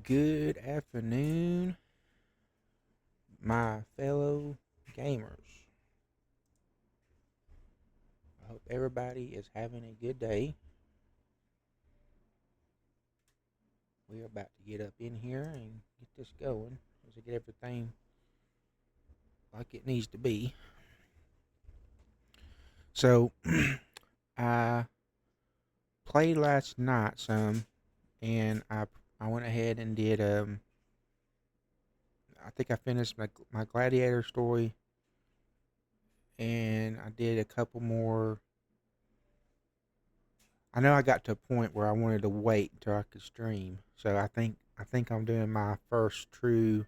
Good afternoon, my fellow gamers. I hope everybody is having a good day. We are about to get up in here and get this going as I get everything like it needs to be. So, I played last night some, and I went ahead and did I think I finished my gladiator story, and I did a couple more. I know I got to a point where I wanted to wait until I could stream. So I think I'm doing my first true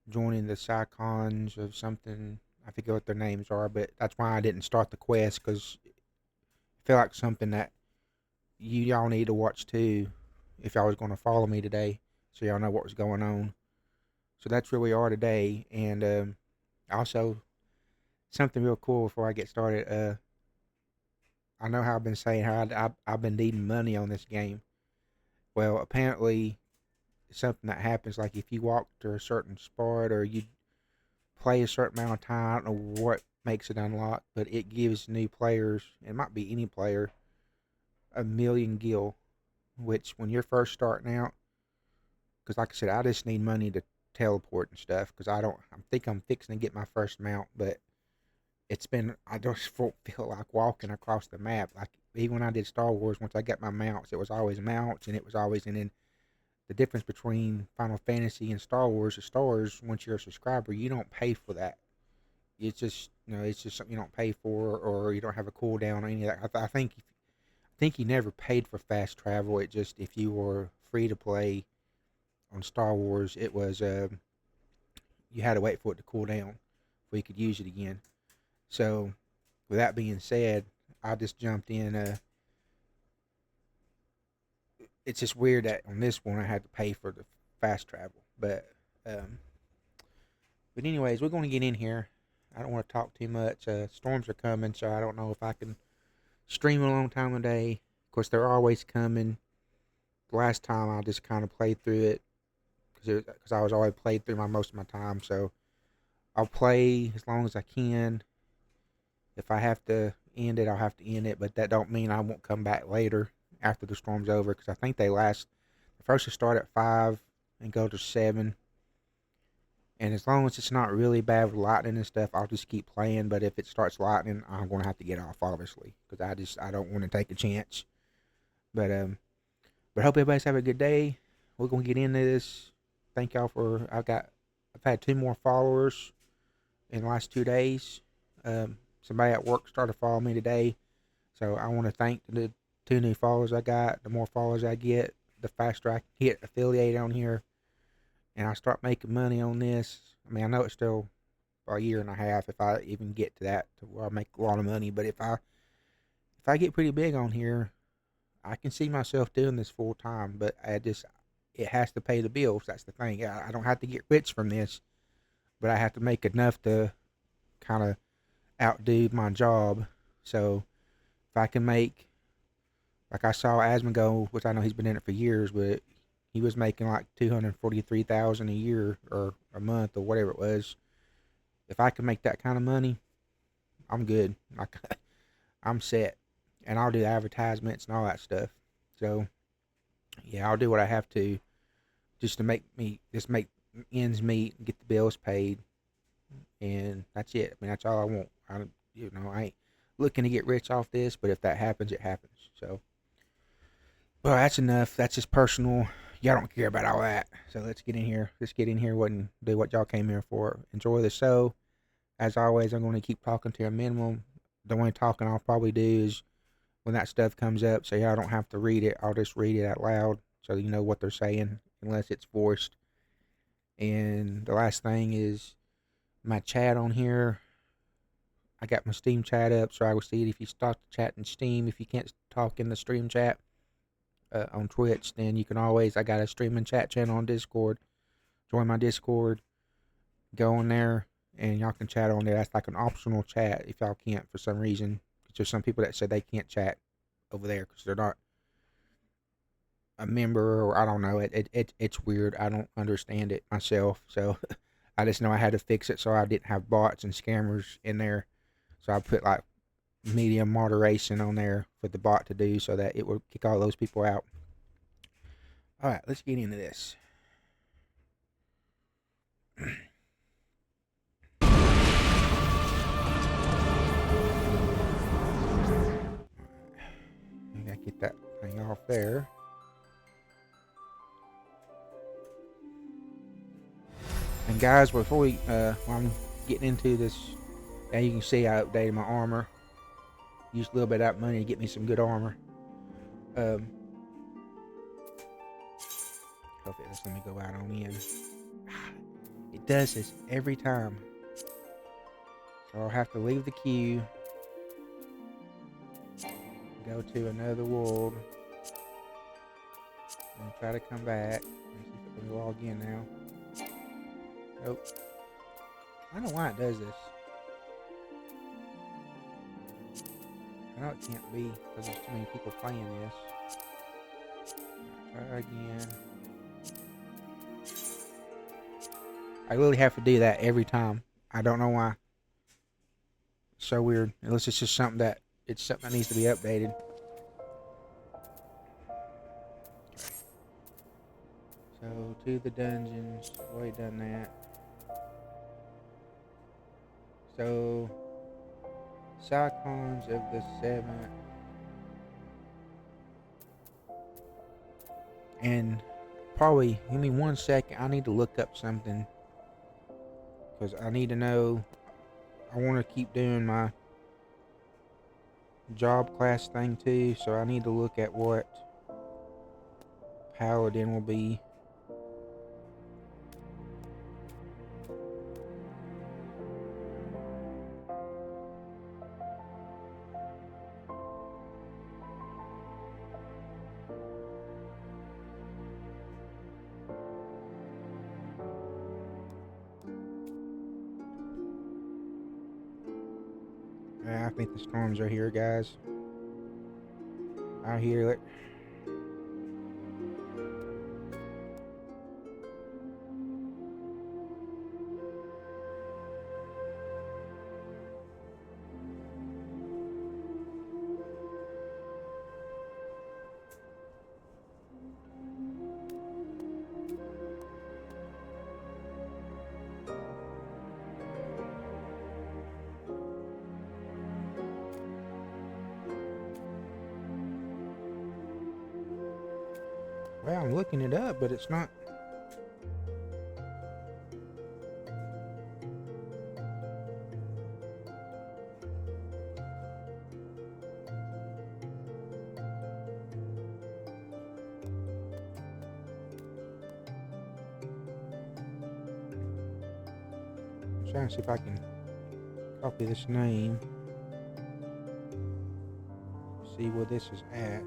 joining the scions of something. I forget what their names are, but that's why I didn't start the quest because it felt like something that y'all need to watch too if y'all was going to follow me today, so y'all know what was going on. So that's where we are today, and also something real cool before I get started. I know how I've been saying how I've been needing money on this game. Well, apparently something that happens like if you walk to a certain spot or you play a certain amount of time. I don't know what makes it unlock, but it gives new players, it might be any player, a million gil, which when you're first starting out, because like I said, I just need money to teleport and stuff because I think I'm fixing to get my first mount, but I just feel like walking across the map. Like even when I did Star Wars, once I got my mounts, it was always mounts and it was always, and then the difference between Final Fantasy and Star Wars is Star Wars, once you're a subscriber, you don't pay for that. It's just, it's just something you don't pay for, or you don't have a cooldown or any of that. I think you never paid for fast travel. It just, if you were free to play on Star Wars, it was you had to wait for it to cool down before you could use it again. So, with that being said, I just jumped in. It's just weird that on this one I had to pay for the fast travel, um, but anyways, we're going to get in here. I don't want to talk too much. Storms are coming, so I don't know if I can stream a long time a day. Of course, they're always coming. The last time I just kind of played through it because I was already played through most of my time. So I'll play as long as I can. If I have to end it, I'll have to end it. But that don't mean I won't come back later after the storm's over because I think they last. The first to start at 5 and go to 7. And as long as it's not really bad with lightning and stuff, I'll just keep playing. But if it starts lightning, I'm gonna have to get off, obviously, because I don't want to take a chance. But but I hope everybody's having a good day. We're gonna get into this. Thank y'all for I've had 2 more followers in the last 2 days. Somebody at work started following me today, so I want to thank the 2 new followers I got. The more followers I get, the faster I can get affiliated on here, and I start making money on this. I mean, I know it's still a year and a half if I even get to that to where I make a lot of money. But if I get pretty big on here, I can see myself doing this full time. But it has to pay the bills. That's the thing. I don't have to get rich from this, but I have to make enough to kind of outdo my job. So if I can make, like I saw Asmongo, which I know he's been in it for years, but he was making like 243,000 a year or a month or whatever it was. If I can make that kind of money, I'm good. Like I'm set, and I'll do advertisements and all that stuff. So yeah, I'll do what I have to just to make ends meet and get the bills paid, and that's it. I mean, that's all I want. I ain't looking to get rich off this, but if that happens, it happens. So, well, that's enough. That's just personal. Y'all don't care about all that. So let's get in here. Let's get in here and do what y'all came here for. Enjoy the show. As always, I'm going to keep talking to a minimum. The only talking I'll probably do is when that stuff comes up, so y'all don't have to read it. I'll just read it out loud so you know what they're saying, unless it's forced. And the last thing is my chat on here. I got my Steam chat up, so I will see it if you start the chat in Steam. If you can't talk in the stream chat on Twitch, then you can always. I got a streaming chat channel on Discord. Join my Discord. Go in there, and y'all can chat on there. That's like an optional chat if y'all can't for some reason. There's some people that say they can't chat over there because they're not a member, or I don't know. It's weird. I don't understand it myself. So I just know I had to fix it so I didn't have bots and scammers in there. So I put like medium moderation on there for the bot to do so that it would kick all those people out. All right, let's get into this. I gotta get that thing off there. And guys, before while I'm getting into this, now you can see I updated my armor. Used a little bit of that money to get me some good armor. Hope it just let me go out on in. It does this every time. So I'll have to leave the queue, go to another world, and try to come back. Let me see if I can log in now. Nope. I don't know why it does this. I know it can't be because there's too many people playing this. Try again. I literally have to do that every time. I don't know why. It's so weird. Unless it's just something that needs to be updated. Okay. So to the dungeons. I've already done that. So Cyclones of the 7th. And probably give me 1 second. I need to look up something. Because I need to know. I want to keep doing my job class thing too. So I need to look at what Paladin will be. I think the storms are here, guys. I hear it. Well, I'm looking it up, but it's not. I'm trying to see if I can copy this name. See where this is at.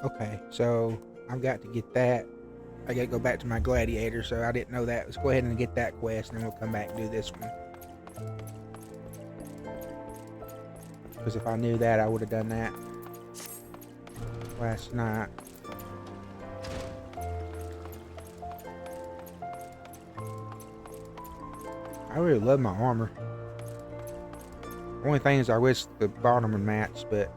Okay, so I've got to get that. I gotta go back to my gladiator, so I didn't know that. Let's go ahead and get that quest, and then we'll come back and do this one. Because if I knew that, I would have done that last night. I really love my armor. Only thing is I wish the bottom would match, but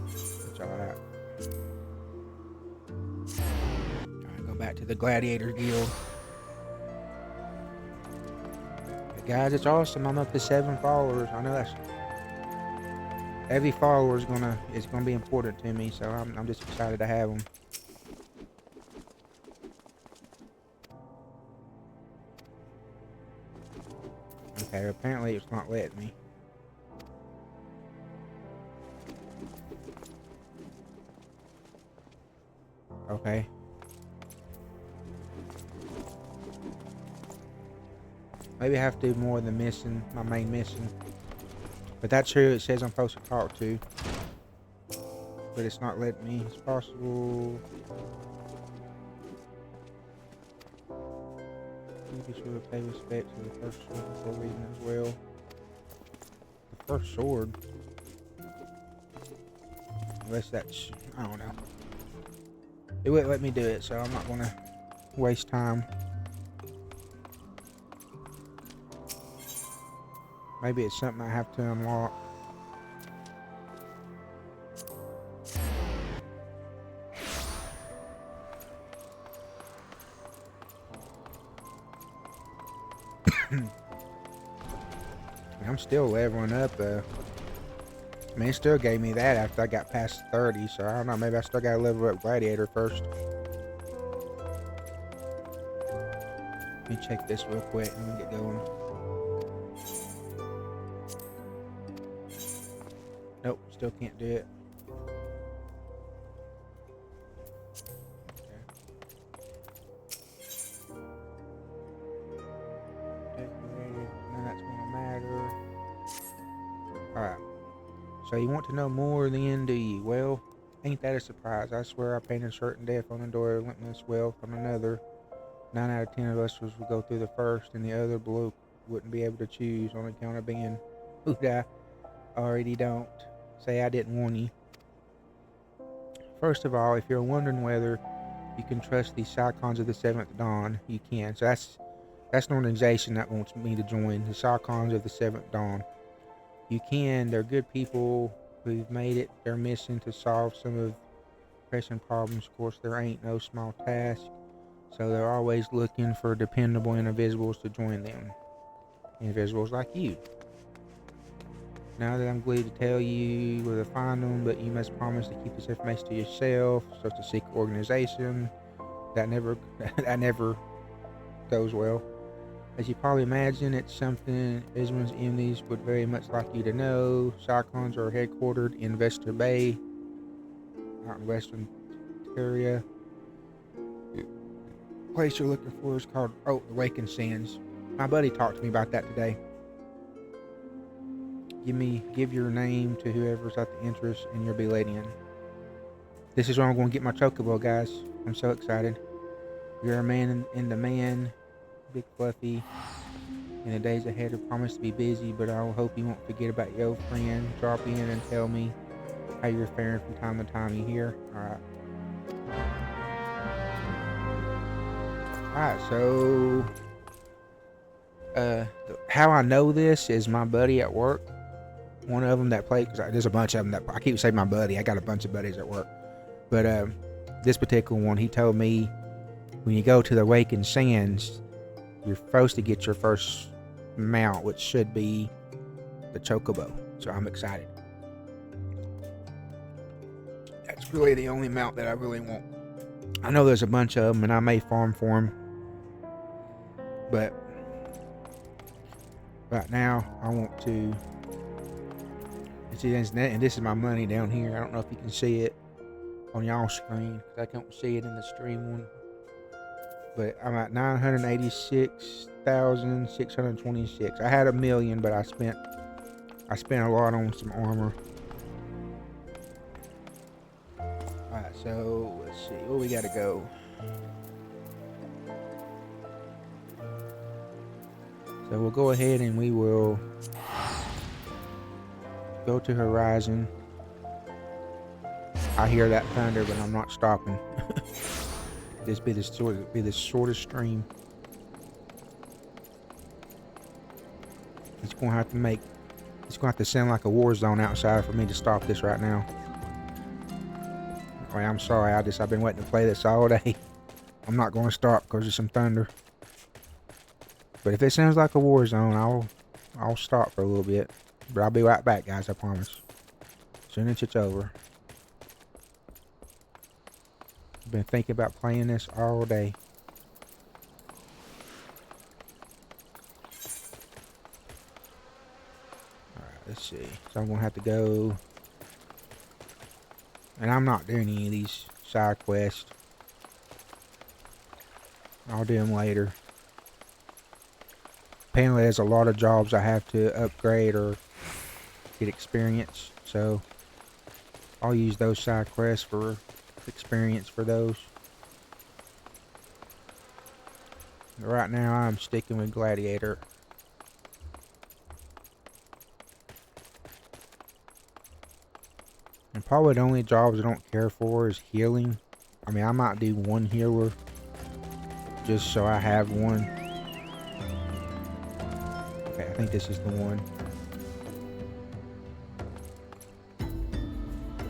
it's alright. Alright, go back to the Gladiator Guild. But guys, it's awesome. I'm up to 7 followers. I know that's every follower is gonna be important to me, so I'm just excited to have them. Okay, apparently it's not letting me. Okay. Maybe I have to do more of the mission, my main mission. But that's who it says I'm supposed to talk to. But it's not letting me. It's possible. You be sure to pay respect to the first sword before reading as well. The first sword? Unless that's... I don't know. It wouldn't let me do it, so I'm not going to waste time. Maybe it's something I have to unlock. I'm still leveling up. I mean, it still gave me that after I got past 30, so I don't know. Maybe I still got to level up Gladiator first. Let me check this real quick and get going. Nope, still can't do it. None that's gonna matter. Alright. So you want to know more than do you? Well, ain't that a surprise? I swear I painted certain death on the door, relentless wealth on another. 9 out of 10 of us would go through the first, and the other bloke wouldn't be able to choose on account of being who I already don't. Say I didn't warn you. First of all, if you're wondering whether you can trust the scions of the 7th Dawn, you can. So that's an organization that wants me to join, the scions of the 7th Dawn. You can. They're good people who've made it their mission to solve some of pressing problems. Of course, there ain't no small task, so they're always looking for dependable individuals to join them. Individuals like you. Now that I'm glad to tell you where to find them, but you must promise to keep this information to yourself. So it's a secret organization. That never goes well. As you probably imagine, it's something Isma's enemies would very much like you to know. Scions are headquartered in Vester Bay, out in Western Ontario. The place you're looking for is called Awakened Scions. My buddy talked to me about that today. Give your name to whoever's at the entrance, and you'll be let in. This is where I'm going to get my chocobo, guys. I'm so excited. You're a man in the man. Big Fluffy. In the days ahead, I promise to be busy, but I hope you won't forget about your old friend. Drop in and tell me how you're faring from time to time. You hear? Alright, so how I know this is my buddy at work. One of them that plays, because there's a bunch of them that I keep saying my buddy. I got a bunch of buddies at work, but this particular one, he told me when you go to the Awakened Sands, you're supposed to get your first mount, which should be the chocobo. So I'm excited. That's really the only mount that I really want. I know there's a bunch of them, and I may farm for them, but right now I want to. See, and this is my money down here. I don't know if you can see it on y'all's screen, because I can't see it in the stream one. But I'm at 986,626. I had $1 million, but I spent a lot on some armor. Alright, so let's see where we gotta go. So we'll go ahead and we will go to Horizon. I hear that thunder, but I'm not stopping. This be the shortest stream. It's gonna have to sound like a war zone outside for me to stop this right now. Oh, I'm sorry. I've been waiting to play this all day. I'm not gonna stop because of some thunder. But if it sounds like a war zone, I'll stop for a little bit. But I'll be right back, guys. I promise. As soon as it's over. I've been thinking about playing this all day. Alright, let's see. So I'm going to have to go. And I'm not doing any of these side quests. I'll do them later. Apparently there's a lot of jobs I have to upgrade or get experience. So I'll use those side quests for experience for those. But right now I'm sticking with Gladiator. And probably the only jobs I don't care for is healing. I mean, I might do one healer just so I have one. Okay, I think this is the one.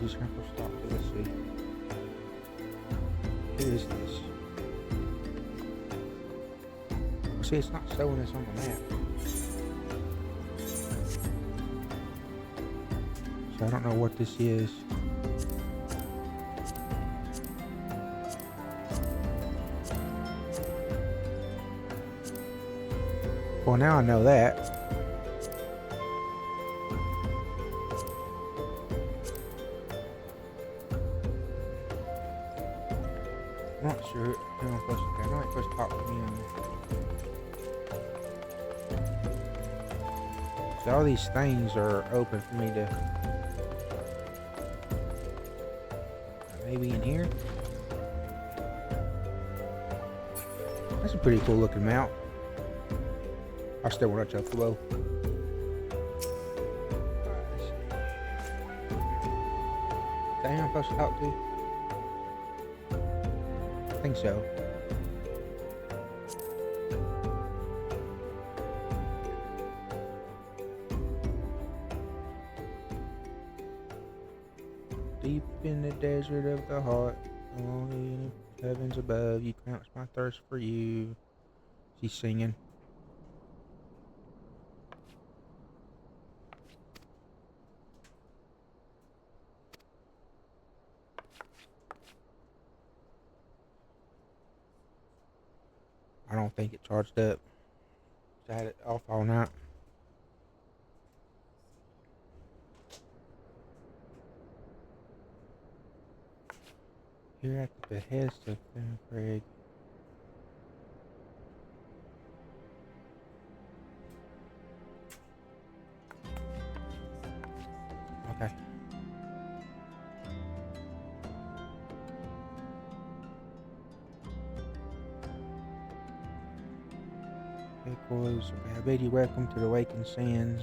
Just have to stop. Let's see. Who is this? Well, see, it's not showing us on the map. So I don't know what this is. Well, now I know that. I'm not sure who I'm supposed to. I'm not supposed to talk to him. So all these things are open for me to. Maybe in here. That's a pretty cool looking mount. I still want to jump below. Is that who I'm supposed to talk to? I think so. Deep in the desert of the heart, alone in the heavens above, you quench my thirst for you. She's singing. I don't think it charged up. I had it off all night. Here at the behest of Craig. Okay. Echoes. Okay, I bid you welcome to the Waking Sands.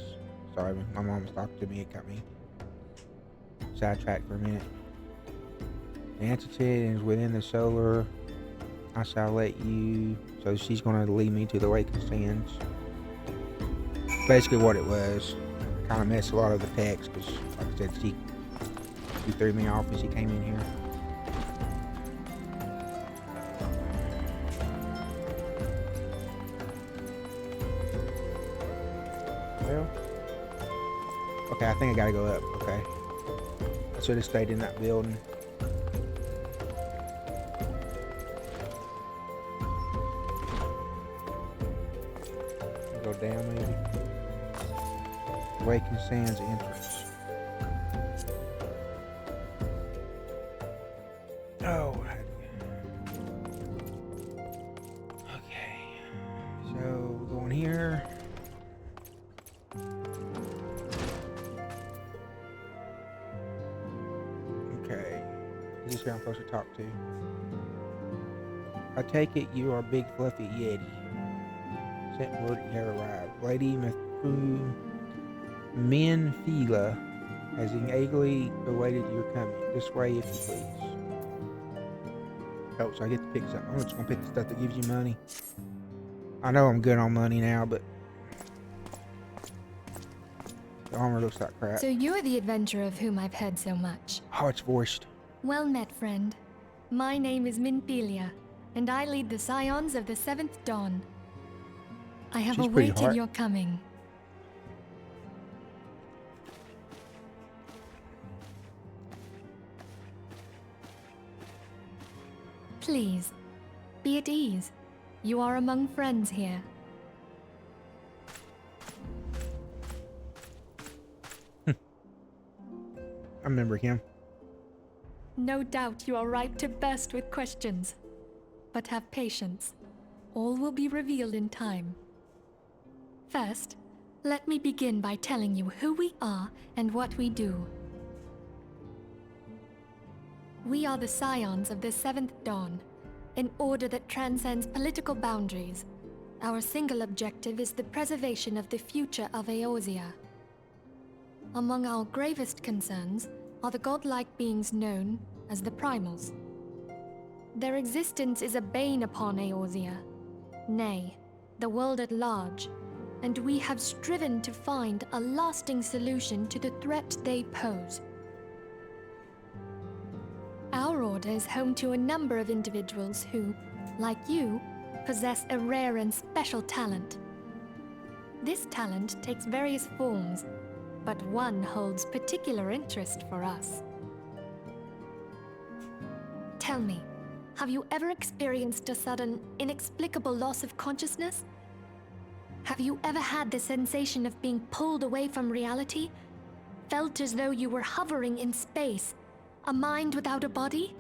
Sorry, my mom was talking to me. It got me sidetracked for a minute. The entity is within the solar. I shall let you. So she's going to lead me to the Waking Sands. Basically, what it was. Kind of messed a lot of the text because, like I said, she threw me off as she came in here. Well, okay, I think I gotta go up. Okay, I should have stayed in that building. Go down maybe. Waking Sands entrance. Oh. Okay. So going here. Okay. This is who I'm supposed to talk to. I take it you are Big Fluffy Yeti. Sent word you have arrived. Lady Menfila has eagerly awaited your coming. This way, if you please. Oh, so I get to pick something. I'm just gonna pick the stuff that gives you money. I know I'm good on money now, but the armor looks like crap. So you're the adventurer of whom I've heard so much. Oh, it's voiced. Well met, friend. My name is Minfilia, and I lead the scions of the 7th Dawn. I have She's pretty awaited hard. your coming. Please, be at ease. You are among friends here. I remember him. No doubt you are ripe to burst with questions. But have patience. All will be revealed in time. First, Let me begin by telling you who we are and what we do. We are the scions of the 7th Dawn, an order that transcends political boundaries. Our single objective is the preservation of the future of Eorzea. Among our gravest concerns are the godlike beings known as the primals. Their existence is a bane upon Eorzea, nay, the world at large, and we have striven to find a lasting solution to the threat they pose. Our order is home to a number of individuals who, like you, possess a rare and special talent. This talent takes various forms, but one holds particular interest for us. Tell me, have you ever experienced a sudden, inexplicable loss of consciousness? Have you ever had the sensation of being pulled away from reality? Felt as though you were hovering in space, a mind without a body?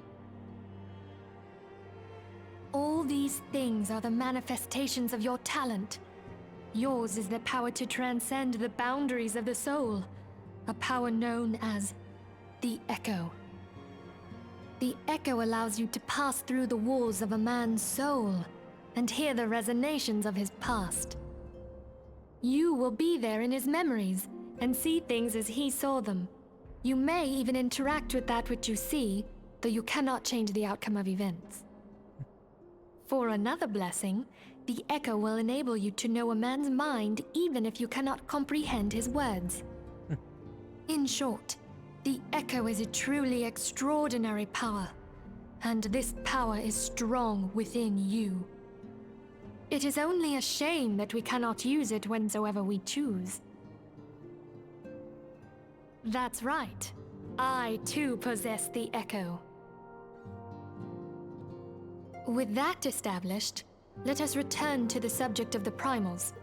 All these things are the manifestations of your talent. Yours is the power to transcend the boundaries of the soul, a power known as the Echo. The Echo allows you to pass through the walls of a man's soul and hear the resonations of his past. You will be there in his memories and see things as he saw them. You may even interact with that which you see, though you cannot change the outcome of events. For another blessing, the Echo will enable you to know a man's mind even if you cannot comprehend his words. In short, the Echo is a truly extraordinary power, and this power is strong within you. It is only a shame that we cannot use it whensoever we choose. That's right. I too possess the Echo. With that established, let us return to the subject of the primals.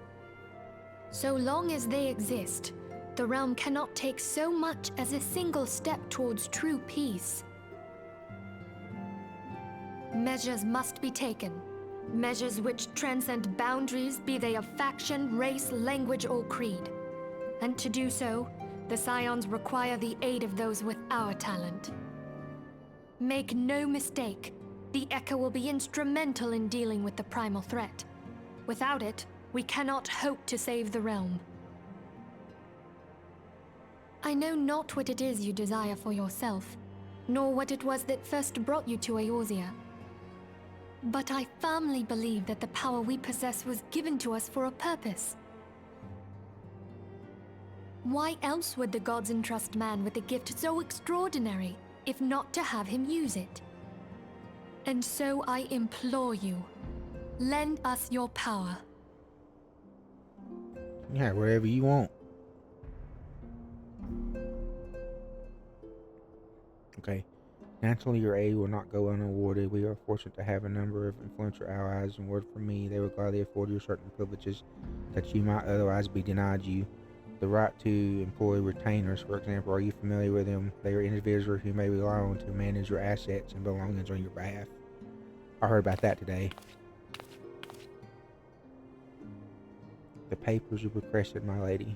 So long as they exist, the realm cannot take so much as a single step towards true peace. Measures must be taken. Measures which transcend boundaries, be they of faction, race, language, or creed. And to do so, the scions require the aid of those with our talent. Make no mistake, the Echo will be instrumental in dealing with the primal threat. Without it, we cannot hope to save the realm. I know not what it is you desire for yourself, nor what it was that first brought you to Eorzea. But I firmly believe that the power we possess was given to us for a purpose. Why else would the gods entrust man with a gift so extraordinary, if not to have him use it? And so I implore you, lend us your power. Yeah, whatever you want. Okay. Naturally, your aid will not go unawarded. We are fortunate to have a number of influential allies, and word from me, they will gladly afford you certain privileges that you might otherwise be denied you. The right to employ retainers, for example, are you familiar with them? They are individuals who may rely on to manage your assets and belongings on your behalf. I heard about that today. The papers you requested, my lady.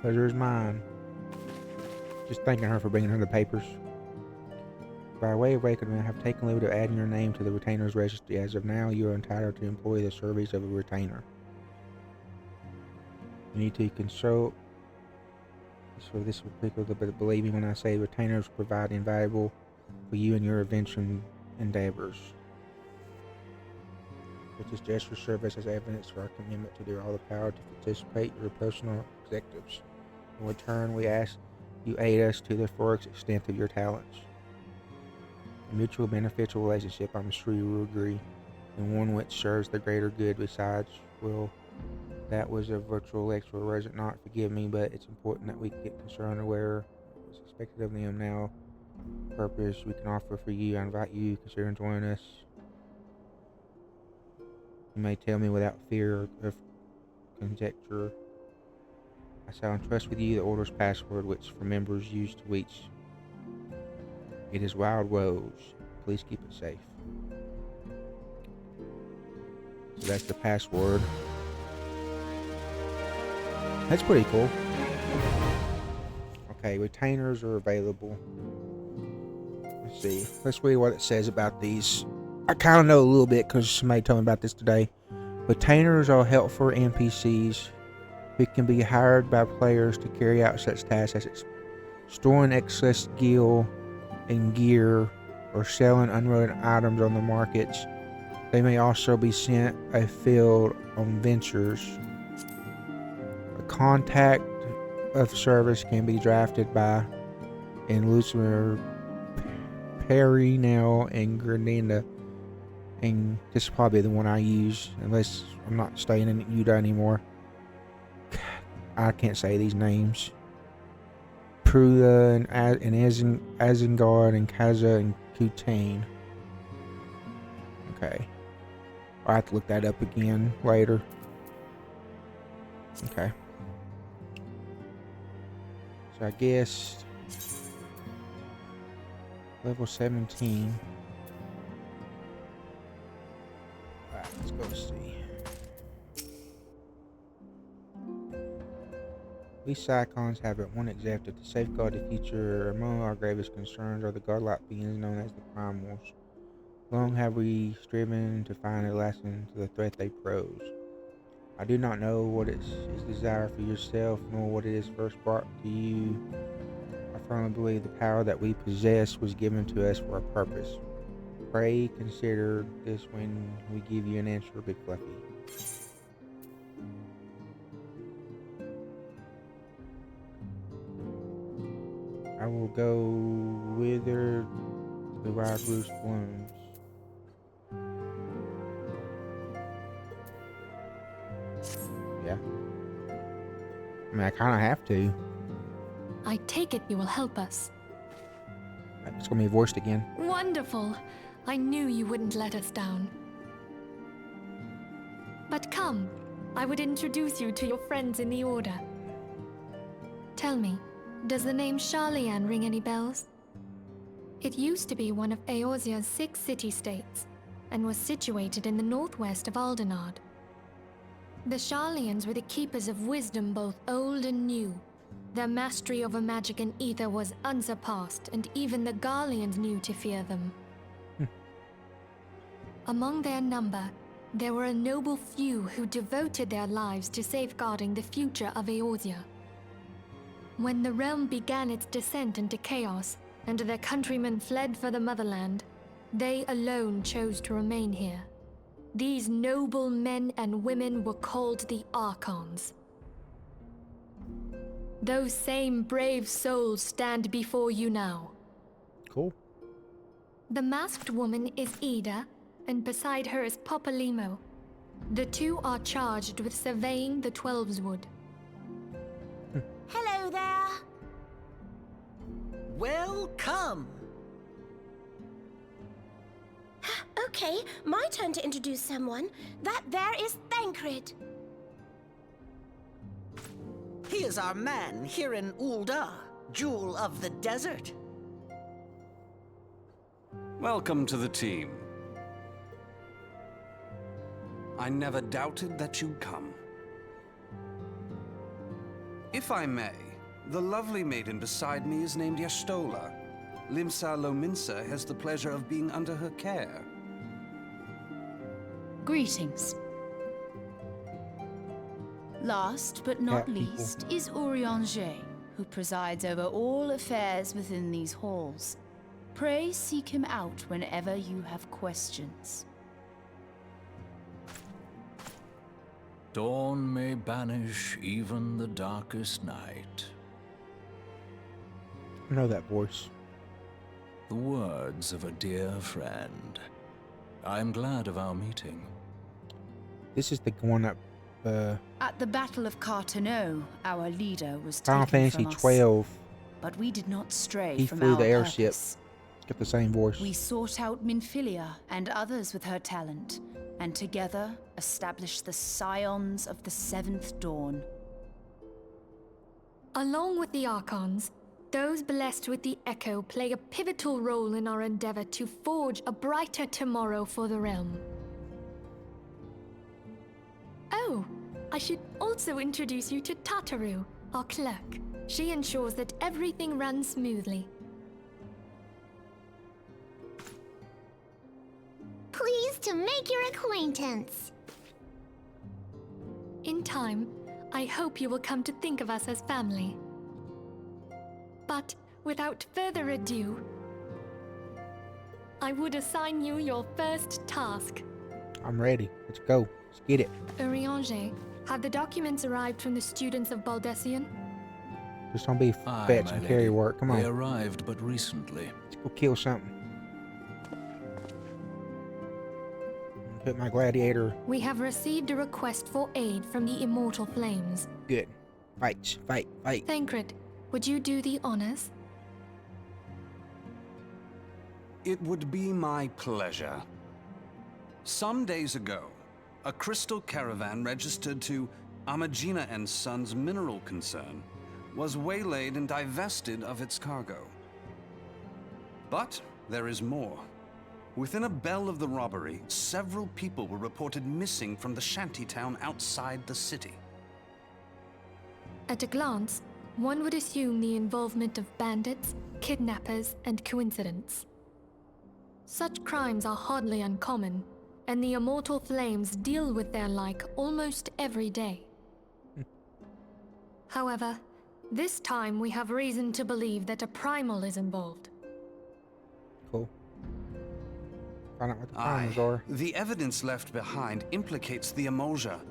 Pleasure is mine. Just thanking her for bringing her the papers. By way of reckoning, I have taken leave of adding your name to the retainer's registry. As of now, you are entitled to employ the service of a retainer. You need to consult. So this will pick up, but believe me when I say retainers provide invaluable for you and your adventure endeavors. With this gesture serve as evidence for our commitment to do all the power to participate in your personal objectives. In return, we ask you aid us to the fullest extent of your talents. A mutual beneficial relationship, I'm sure you will agree, and one which serves the greater good. Besides, well, that was a virtual lecture, was it not? Forgive me, but it's important that we get concerned aware what's expected of them now. purpose we can offer for you. I invite you to consider joining us. You may tell me without fear of conjecture. I shall entrust with you the Order's password, which for members use to reach. It is Wild Rose. Please keep it safe. So that's the password. That's pretty cool. Okay, retainers are available. Let's see. Let's read what it says about these. I kind of know a little bit because somebody told me about this today. Retainers are helpful NPCs who can be hired by players to carry out such tasks as storing excess gil and gear or selling unwanted items on the markets. They may also be sent afield on ventures. A contact of service can be drafted by in Lucifer, Perinel, and Grenada. And this is probably the one I use, unless I'm not staying in Utah anymore. I can't say these names. Pruda and Azengard and Kaza and Kutane. Okay. I'll have to look that up again later. Okay. So I guess level 17. Alright, let's go see. We Psychons have but one objective: to safeguard the future. Among our gravest concerns are the godlike beings known as the primals. Long have we striven to find a lesson to the threat they pose. I do not know what is desire for yourself, nor what it is first brought to you. I firmly believe the power that we possess was given to us for a purpose. Pray consider this when we give you an answer, Big Fluffy. I will go whither the wild roost blooms. Yeah. I mean, I kind of have to. I take it you will help us. It's going to be voiced again. Wonderful! I knew you wouldn't let us down. But come, I would introduce you to your friends in the Order. Tell me, does the name Sharlayan ring any bells? It used to be one of Eorzea's 6 city-states, and was situated in the northwest of Aldenard. The Sharlayans were the keepers of wisdom both old and new. Their mastery over magic and ether was unsurpassed, and even the Garleans knew to fear them. Among their number, there were a noble few who devoted their lives to safeguarding the future of Eorzea. When the realm began its descent into chaos, and their countrymen fled for the motherland, they alone chose to remain here. These noble men and women were called the Archons. Those same brave souls stand before you now. Cool. The masked woman is Ida, and beside her is Popalimo. The two are charged with surveying the Twelveswood. Hello there. Welcome. Okay, my turn to introduce someone. That there is Thancred. He is our man here in Ul'dah, Jewel of the Desert. Welcome to the team. I never doubted that you'd come. If I may, the lovely maiden beside me is named Y'shtola. Limsa Lominsa has the pleasure of being under her care. Greetings. Last but not Cat people. least is Urianger, who presides over all affairs within these halls. Pray seek him out whenever you have questions. Dawn may banish even the darkest night. I know that voice. The words of a dear friend. I'm glad of our meeting. This is the one up. At the Battle of Carteneau, our leader was Final taken Fantasy from us. 12. but we did not stray He from flew our the airship. purpose. It's got the same voice. We sought out Minfilia and others with her talent, and together established the Scions of the Seventh Dawn. Along with the Archons, those blessed with the Echo play a pivotal role in our endeavor to forge a brighter tomorrow for the realm. Oh, I should also introduce you to Tataru, our clerk. She ensures that everything runs smoothly. Pleased to make your acquaintance. In time, I hope you will come to think of us as family. But without further ado, I would assign you your first task. I'm ready. Let's go. Let's get it. Urianger, have the documents arrived from the students of Baldessian? Just don't be Aye, fetch my and carry lady. work. Come They on. arrived but recently. Let's go kill something. Put my gladiator. We have received a request for aid from the Immortal Flames. Good. Fight. Fight. Fight. Thancred, would you do the honors? It would be my pleasure. Some days ago, a crystal caravan registered to Amagina and Sons mineral concern was waylaid and divested of its cargo. But there is more. Within a bell of the robbery, several people were reported missing from the shantytown outside the city. At a glance, one would assume the involvement of bandits, kidnappers, and coincidence. Such crimes are hardly uncommon, and the Immortal Flames deal with their like almost every day. However, this time we have reason to believe that a primal is involved. Cool. Find out what the Aye, problems are. the evidence left behind implicates the Emolja,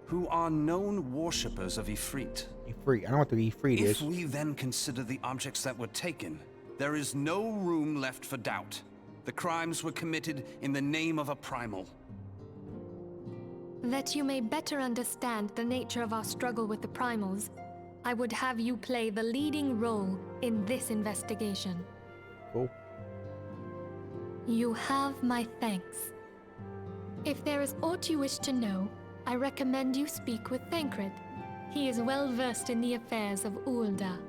who are known worshippers of Ifrit. Ifrit. I don't know what the Ifrit If is. we then consider the objects that were taken, there is no room left for doubt. The crimes were committed in the name of a primal. That you may better understand the nature of our struggle with the primals, I would have you play the leading role in this investigation. Cool. You have my thanks. If there is aught you wish to know, I recommend you speak with Thancred. He is well versed in the affairs of Ulda.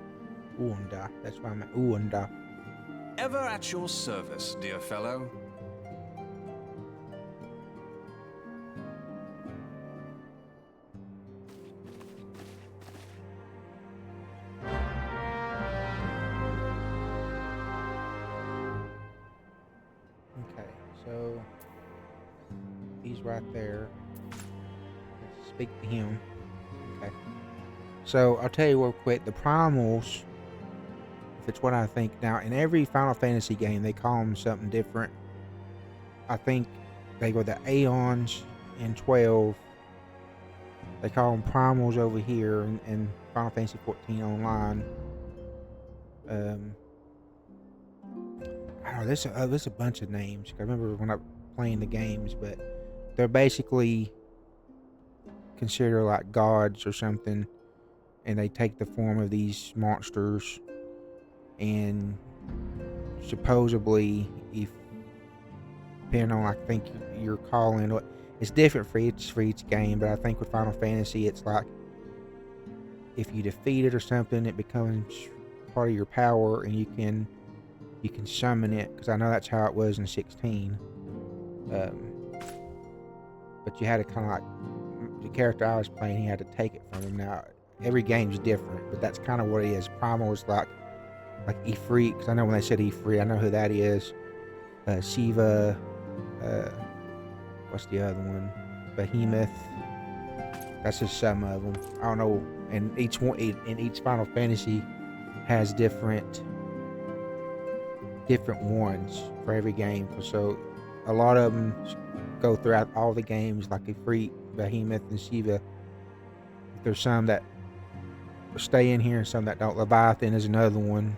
Uunda. That's why I'm at Uunda. Ever at your service, dear fellow. Okay, so he's right there. Let's speak to him. Okay. So I'll tell you real quick, the primals, if it's what I think now, in every Final Fantasy game they call them something different. I think they go the Aeons in 12. They call them primals over here in Final Fantasy 14 online. I don't know, there's a bunch of names. I remember when I was playing the games, but they're basically considered like gods or something, and they take the form of these monsters. And supposedly, if depending on, I think you're calling, it's different for each game. But I think with Final Fantasy, it's like if you defeat it or something, it becomes part of your power, and you can summon it, because I know that's how it was in 16. But you had to kind of like, the character I was playing, he had to take it from him. Now every game's different, but that's kind of what it is. Primal is like Ifrit, because I know when they said Ifrit, I know who that is. Shiva, what's the other one? Behemoth. That's just some of them. I don't know. And each one in each Final Fantasy has different ones for every game. So a lot of them go throughout all the games, like Ifrit, Behemoth, and Shiva. There's some that stay in here and some that don't. Leviathan is another one.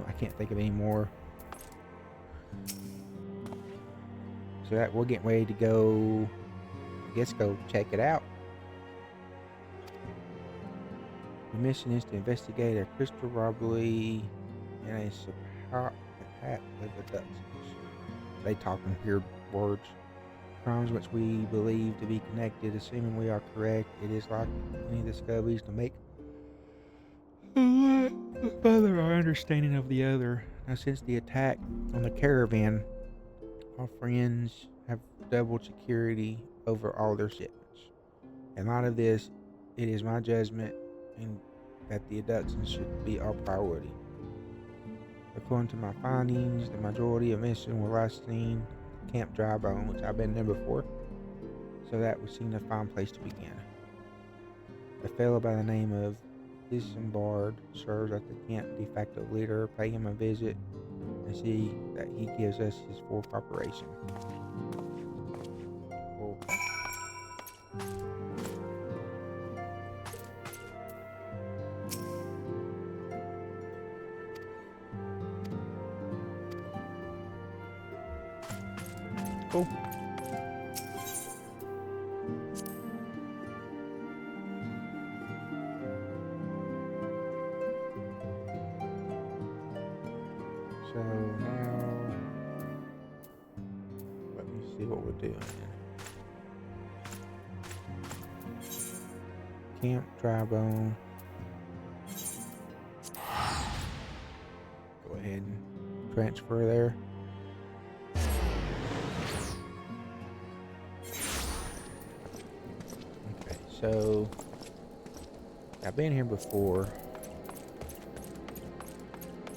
I can't think of any more. So that we're getting ready to go, I guess, go check it out. mission is to investigate a crystal robbery and a attack of abductions. They talk in weird words. Crimes which we believe to be connected, assuming we are correct. It is like any discoveries to make further our understanding of the other. Now, since the attack on the caravan, our friends have doubled security over all their shipments. In light of this, it is my judgment that the abductions should be our priority. According to my findings, the majority of missions were last seen at Camp Drybone, which I've been there before, so that would seem a fine place to begin. A fellow by the name of Disembarred serves as the camp de facto leader. Pay him a visit and see that he gives us his full cooperation. Cool. Cool. So now, let me see what we're doing. Camp Drybone. Go ahead and transfer there. Okay, so I've been here before.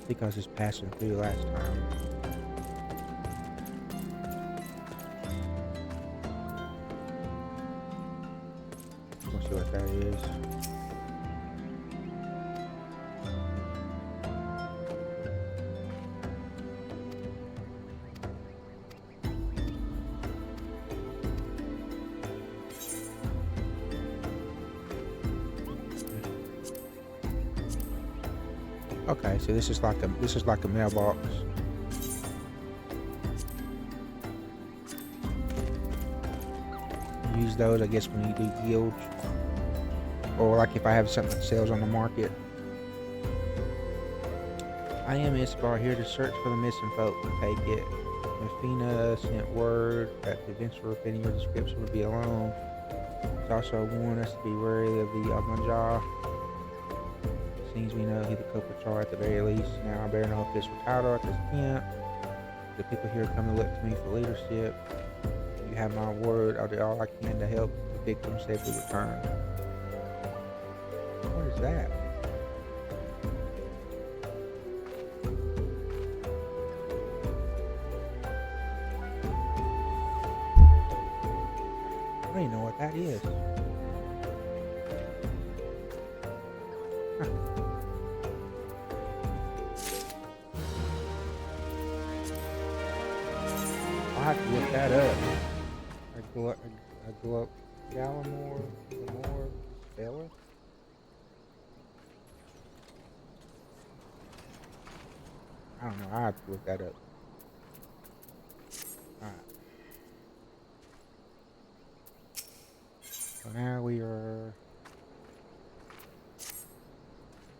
Because it's passing through last time. We'll see what that is. Okay, so this is like a mailbox. Use those, I guess, when you do guilds, or like if I have something that sells on the market. I am Isbar, here to search for the missing folk. Take it. Mafina sent word that the adventurer fitting your description would be alone. It's also warned us to be wary of the Amajar. Seems we know who the culprits are at the very least. Now I better know if this was Howdar at this camp. The people here come to look to me for leadership. You have my word, I'll do all I can to help the victim safely return. What is that? I don't even know what that is. I'll have to look that up. Gallimore, Speller? I don't know. I have to look that up. Alright. So now we are...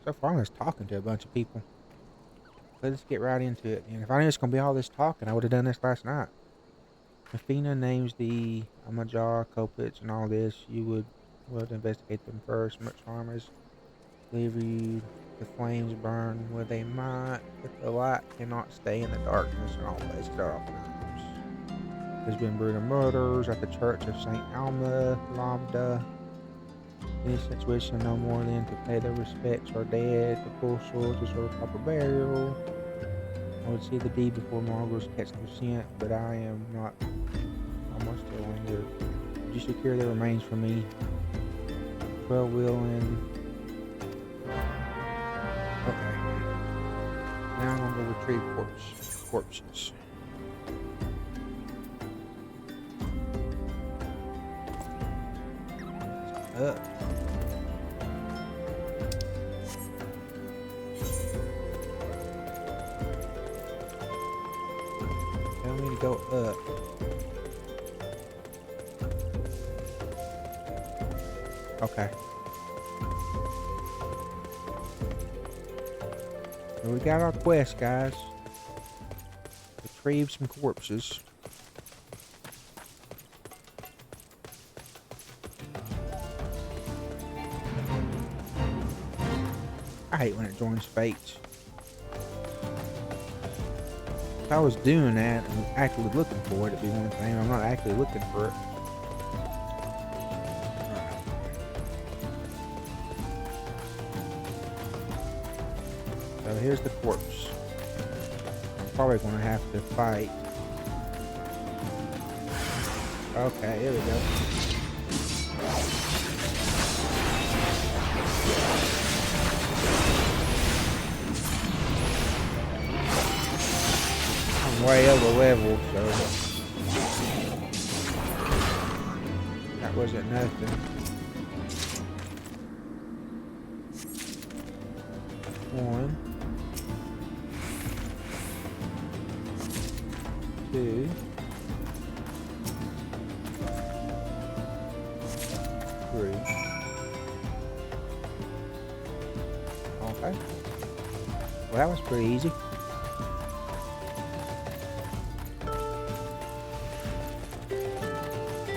So far I'm just talking to a bunch of people. Let's get right into it. And if I knew it's going to be all this talking, I would have done this last night. Mafina names the Amajar culprits and all this. You would investigate them first. Much harm is leave you. The flames burn where they might, but the light cannot stay in the darkness in all places at all times. There's been brutal murders at the Church of St. Alma, Lambda. Innocents wishing no more than to pay their respects are dead. The full swords restore proper burial. I would see the deed before mongrels catch their scent, but I am not. I must still linger. Would you secure their remains for me? 12 willing. Okay. Now I'm gonna go retrieve corpses. Up. Tell me to go up. Okay. Well, we got our quest, guys. Retrieve some corpses. I hate when it joins fates. If I was doing that and actually looking for it, it'd be one thing. I'm not actually looking for it. So here's the corpse. I'm probably going to have to fight. Okay, here we go. I'm way over leveled, so that wasn't nothing. One. 2. 3. Okay. Well, that was pretty easy.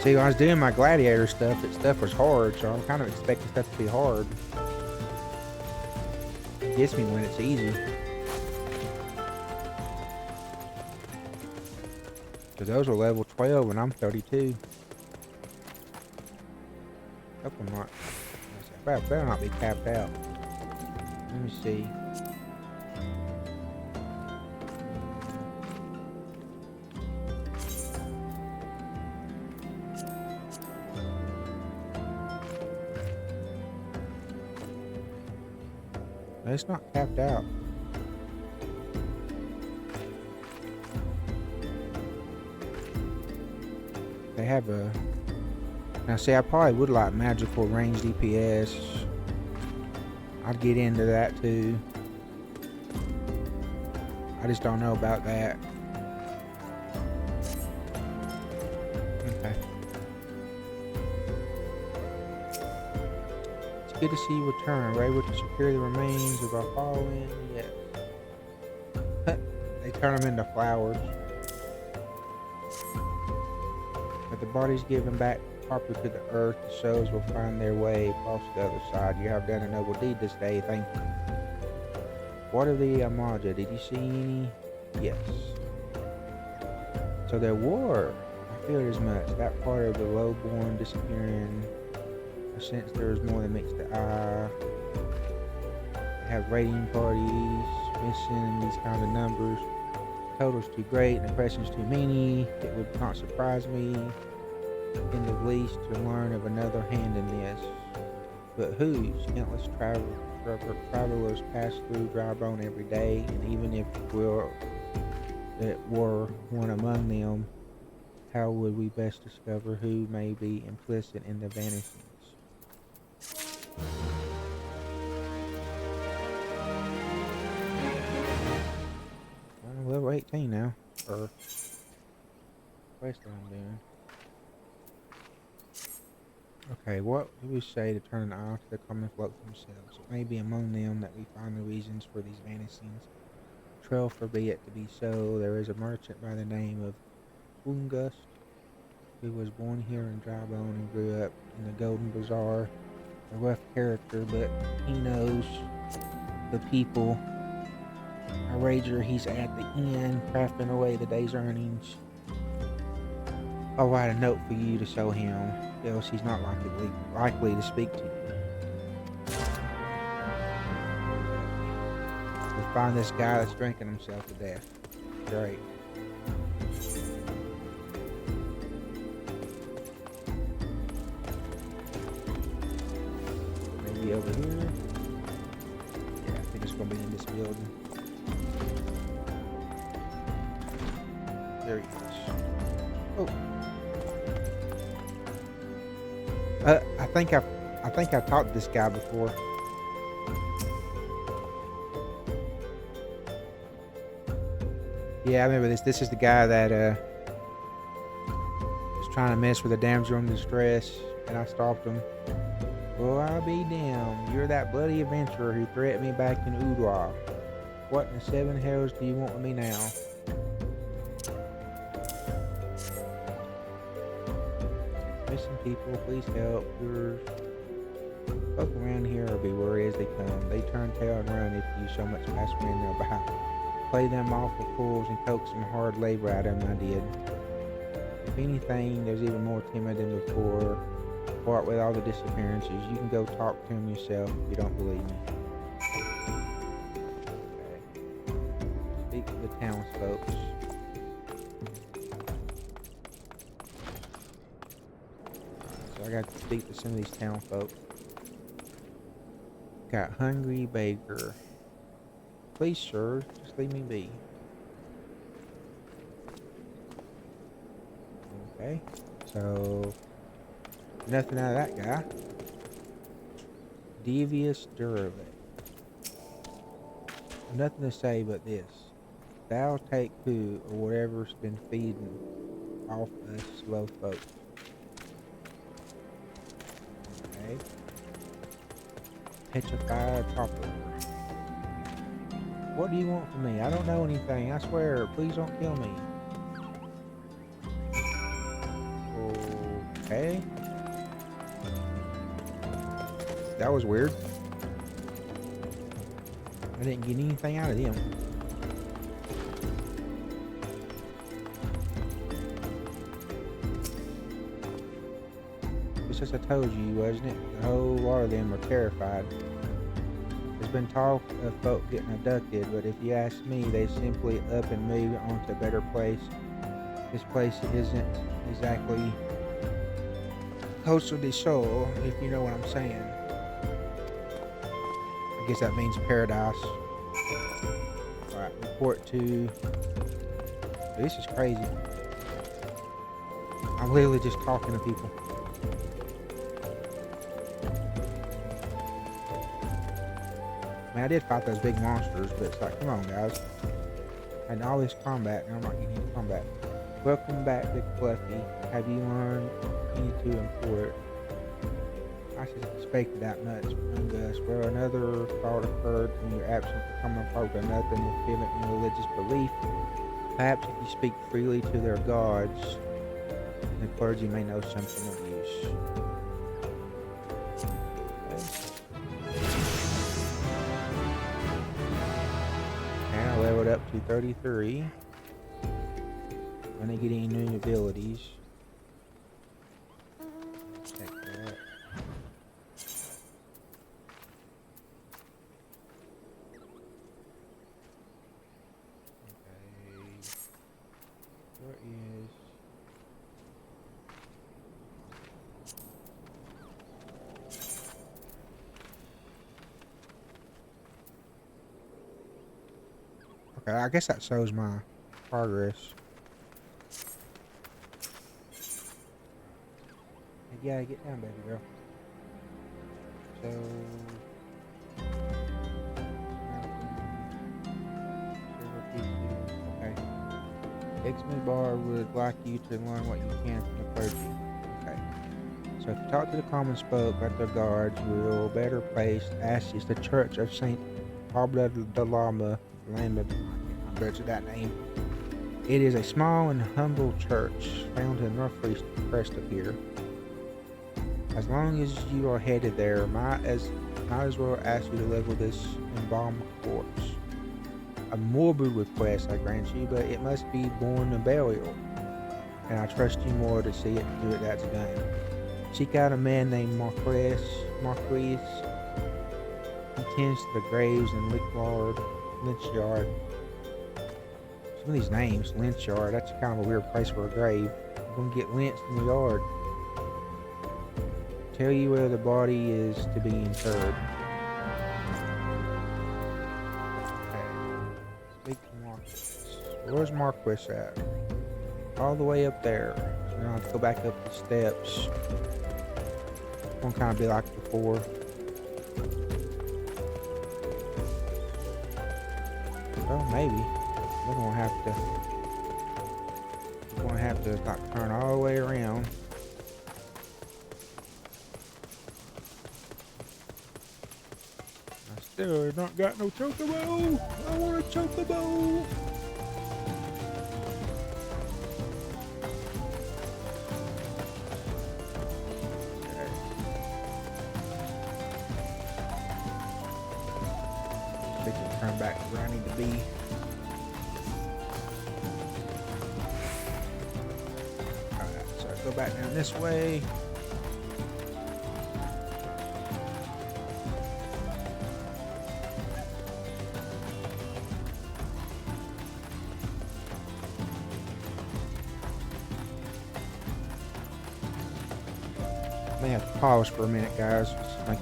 See, when I was doing my gladiator stuff, that stuff was hard, so I'm kind of expecting stuff to be hard. It gets me when it's easy. Because those are level 12 and I'm 32. Hope I'm not. Better not be capped out. Let me see. No, it's not capped out. They have a... Now see, I probably would like magical range DPS. I'd get into that too. I just don't know about that. Okay. It's good to see you return. We're able to secure the remains of our fallen. Yes. They turn them into flowers. If the body's given back properly to the earth, the souls will find their way across the other side. You have done a noble deed this day. Thank you. What of the Amaja? Did you see any? Yes. So there were. I feel as much. That part of the lowborn disappearing. I sense there is more than meets the eye. They have raiding parties, missing these kind of numbers. The total's too great and the question's too many. It would not surprise me in the least to learn of another hand in this. But whose? Countless travelers pass through Drybone every day, and even if it were one among them, how would we best discover who may be implicit in the vanishings? I'm level 18 now, or quest that I'm doing. Okay, what do we say to turn an eye to the common folk themselves? It may be among them that we find the reasons for these vanishings. Trail forbid it to be so. There is a merchant by the name of Ungust, who was born here in Drybone and grew up in the Golden Bazaar. A rough character, but he knows the people. I wager he's at the inn, crafting away the day's earnings. I'll write a note for you to show him, else he's not likely to speak to you. We'll find this guy that's drinking himself to death. Great. Maybe over here. Yeah, I think it's gonna be in this building. There he is. Oh. I think I've talked to this guy before. Yeah, I remember this. This is the guy that was trying to mess with a damsel in distress, and I stopped him. Well, I'll be damned. You're that bloody adventurer who threatened me back in Udwa. What in the seven hells do you want with me now? Missing people, please help. Your folk around here will be worried as they come. They turn tail and run if you so much pass wind they'll behind. Play them off for fools and coax some hard labor out of them, I did. If anything, there's even more timid than before. Part with all the disappearances. You can go talk to him yourself if you don't believe me. Okay. Speak to the townsfolk. So I got to speak to some of these townfolk. Got hungry beggar. Please, sir, just leave me be. Okay, so nothing out of that guy. Devious derivative. Nothing to say but this. Thou take poo or whatever's been feeding off us slow folk. Okay. Petrified topper. What do you want from me? I don't know anything. I swear. Please don't kill me. Okay. That was weird. I didn't get anything out of them. It's just I told you, wasn't it? A whole lot of them are terrified. There's been talk of folk getting abducted, but if you ask me, they simply up and move on to a better place. This place isn't exactly Costa del Sol, if you know what I'm saying. I guess that means paradise. Alright, report to... This is crazy. I'm literally just talking to people. I mean, I did fight those big monsters, but it's like, come on, guys. And all this combat, and I'm not getting any combat. Welcome back, Big Fluffy. Have you learned any too important? I should expect that much from Gus. Well, another thought occurred when your absence from common folk are nothing will feel it in religious belief. Perhaps if you speak freely to their gods, the clergy may know something of use. And I leveled up to 33. When they get any new abilities. Check that. Okay. What is... Okay, I guess that shows my progress. You gotta get down, baby girl. So... Okay. X-Men Bar would like you to learn what you can from the clergy. Okay. So if you talk to the common folk at their guards, you'll better place ashes the Church of Saint Pablo de Lama. I butchered that name. It is a small and humble church found in northeast crest of here. As long as you are headed there, might as well ask you to level this embalmed corpse. A morbid request, I grant you, but it must be born a burial, and I trust you more to see it do it that's done. Seek out a man named Marquis. He tends to the graves in Lynchyard. Some of these names, Lynchyard, that's kind of a weird place for a grave. You're gonna get lynched in the yard. Tell you where the body is to be interred. Okay. Speak to Marquis. Where's Marquis at? All the way up there. So now I have to go back up the steps. It's gonna kind of be like before. Well, maybe. We're gonna have to like turn all the way around. Still not got no chocobo. I want a chocobo. Okay. I think we'll turn back to where I need to be. Alright, so I go back down this way. I may have to pause for a minute, guys. Just like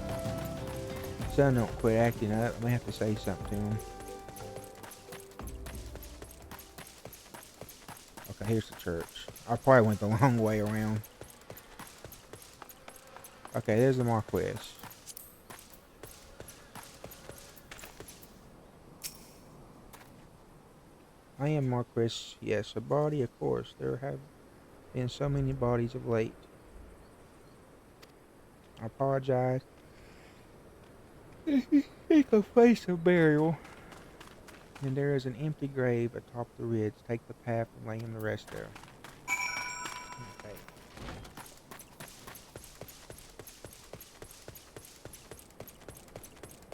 son don't quit acting up. I may have to say something to him. Okay, here's the church. I probably went the long way around. Okay, there's the Marquis. I am Marquis. Yes, a body, of course. There have been so many bodies of late. I apologize. Seek a place of burial. And there is an empty grave atop the ridge. Take the path and lay him to rest there. Okay.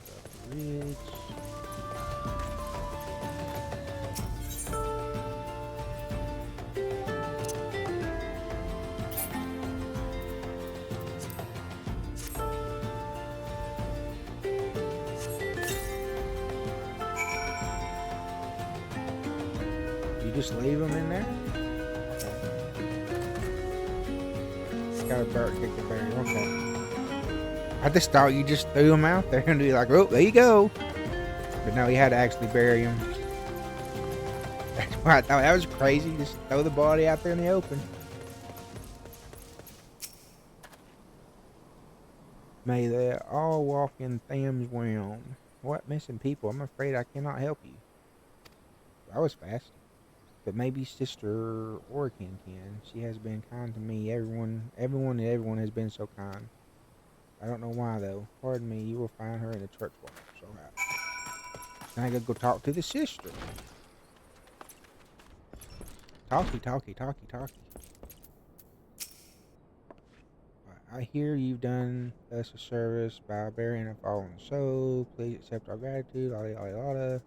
Up the ridge. You just leave them in there? Okay. Got a bird kick the bear. Okay. I just thought you just threw them out there and be like, oh, there you go. But no, you had to actually bury them. That's why I thought that was crazy. Just throw the body out there in the open. May they all walk in Tham's realm. What missing people? I'm afraid I cannot help you. That was fast. But maybe Sister Orican can. She has been kind to me. Everyone has been so kind. I don't know why though. Pardon me, you will find her in the church wall. So now I gotta go talk to the sister. Talkie. I hear you've done us a service by burying a fallen soul. Please accept our gratitude. Yada.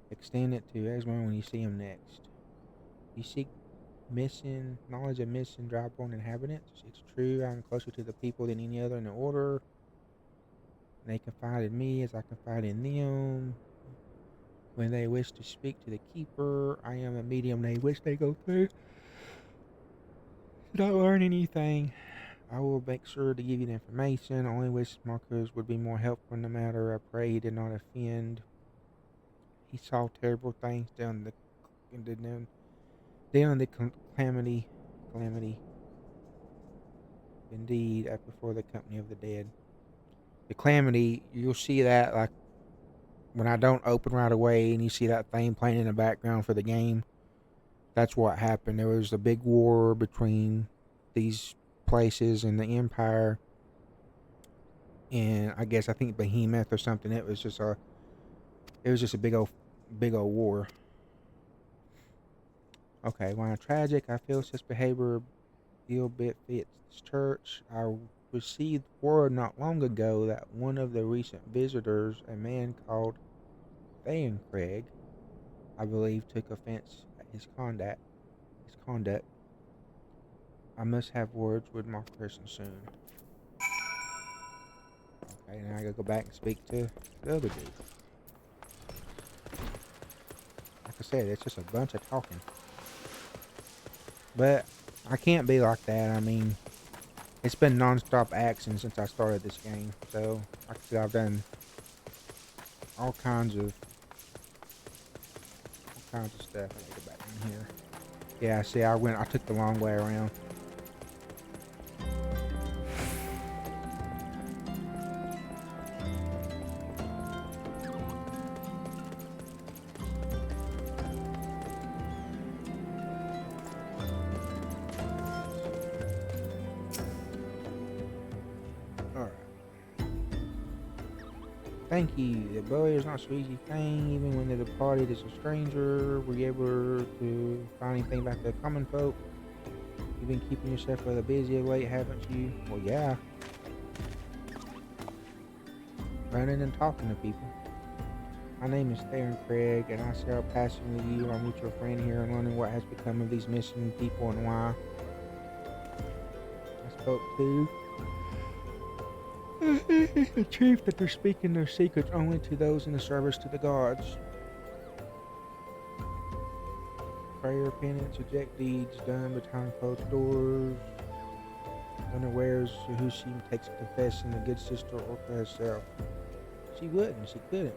Extend it to Esmond when you see him next. You seek knowledge of missing dryborn inhabitants. It's true, I'm closer to the people than any other in the order. They confide in me as I confide in them. When they wish to speak to the keeper, I am a medium they wish they go through. Should I learn anything, I will make sure to give you the information. Only wish Marcus would be more helpful in the matter. I pray he did not offend. He saw terrible things down the calamity. Indeed, before the company of the dead. The calamity, you'll see that like when I don't open right away and you see that thing playing in the background for the game. That's what happened. There was a big war between these places and the Empire. And I think Behemoth or something. It was just a big old war. Okay, while tragic, I feel such behavior ill befits this church. I received word not long ago that one of the recent visitors, a man called Craig, I believe, took offense at his conduct. I must have words with my person soon. Okay, now I gotta go back and speak to the other dude. Like I said, it's just a bunch of talking. But I can't be like that. I mean, it's been non-stop action since I started this game. So, like I said, I've done all kinds of stuff. I need to go back in here. Yeah, see, I took the long way around. Thank you. The boy is not so easy thing. Even when the departed is a stranger, were you able to find anything about the common folk? You've been keeping yourself rather busy of late, haven't you? Well, yeah. Running and talking to people. My name is Theron Craig, and I share a passion with you. I'm with your friend here and learning what has become of these missing people and why. I spoke to the chief that they're speaking their secrets only to those in the service to the gods. Prayer, penance, reject deeds done behind closed doors. Unawares to who she takes a confession, the good sister Orca herself. She wouldn't, she couldn't.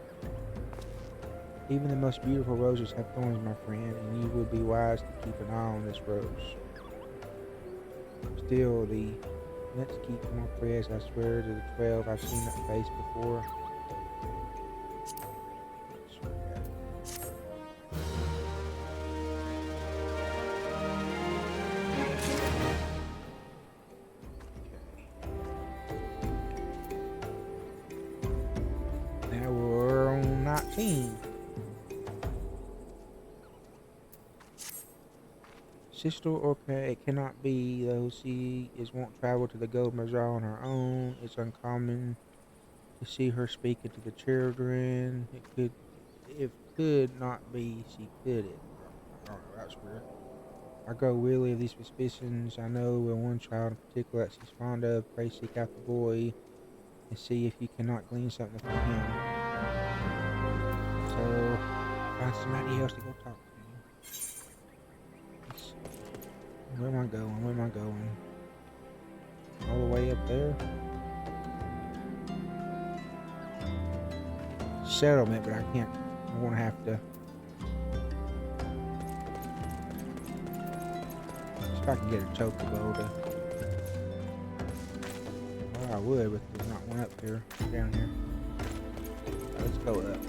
Even the most beautiful roses have thorns, my friend, and you would be wise to keep an eye on this rose. Still, let's keep more prayers, I swear to the 12, I've seen that face before. Now we're on 19. Sister Orca, it cannot be, though she won't travel to the Gold Bazaar on her own. It's uncommon to see her speaking to the children. It could not be, she couldn't. Oh, that's weird. I grow weary of these suspicions. I know one child in particular that she's fond of. Pray seek out the boy and see if you cannot glean something from him. So, find somebody else to go talk to. Where am I going? Where am I going? All the way up there? Settlement, but I can't. I'm gonna have to. See if I can get a chocobo to. Well, I would, but there's not one up here, down here. Let's go up.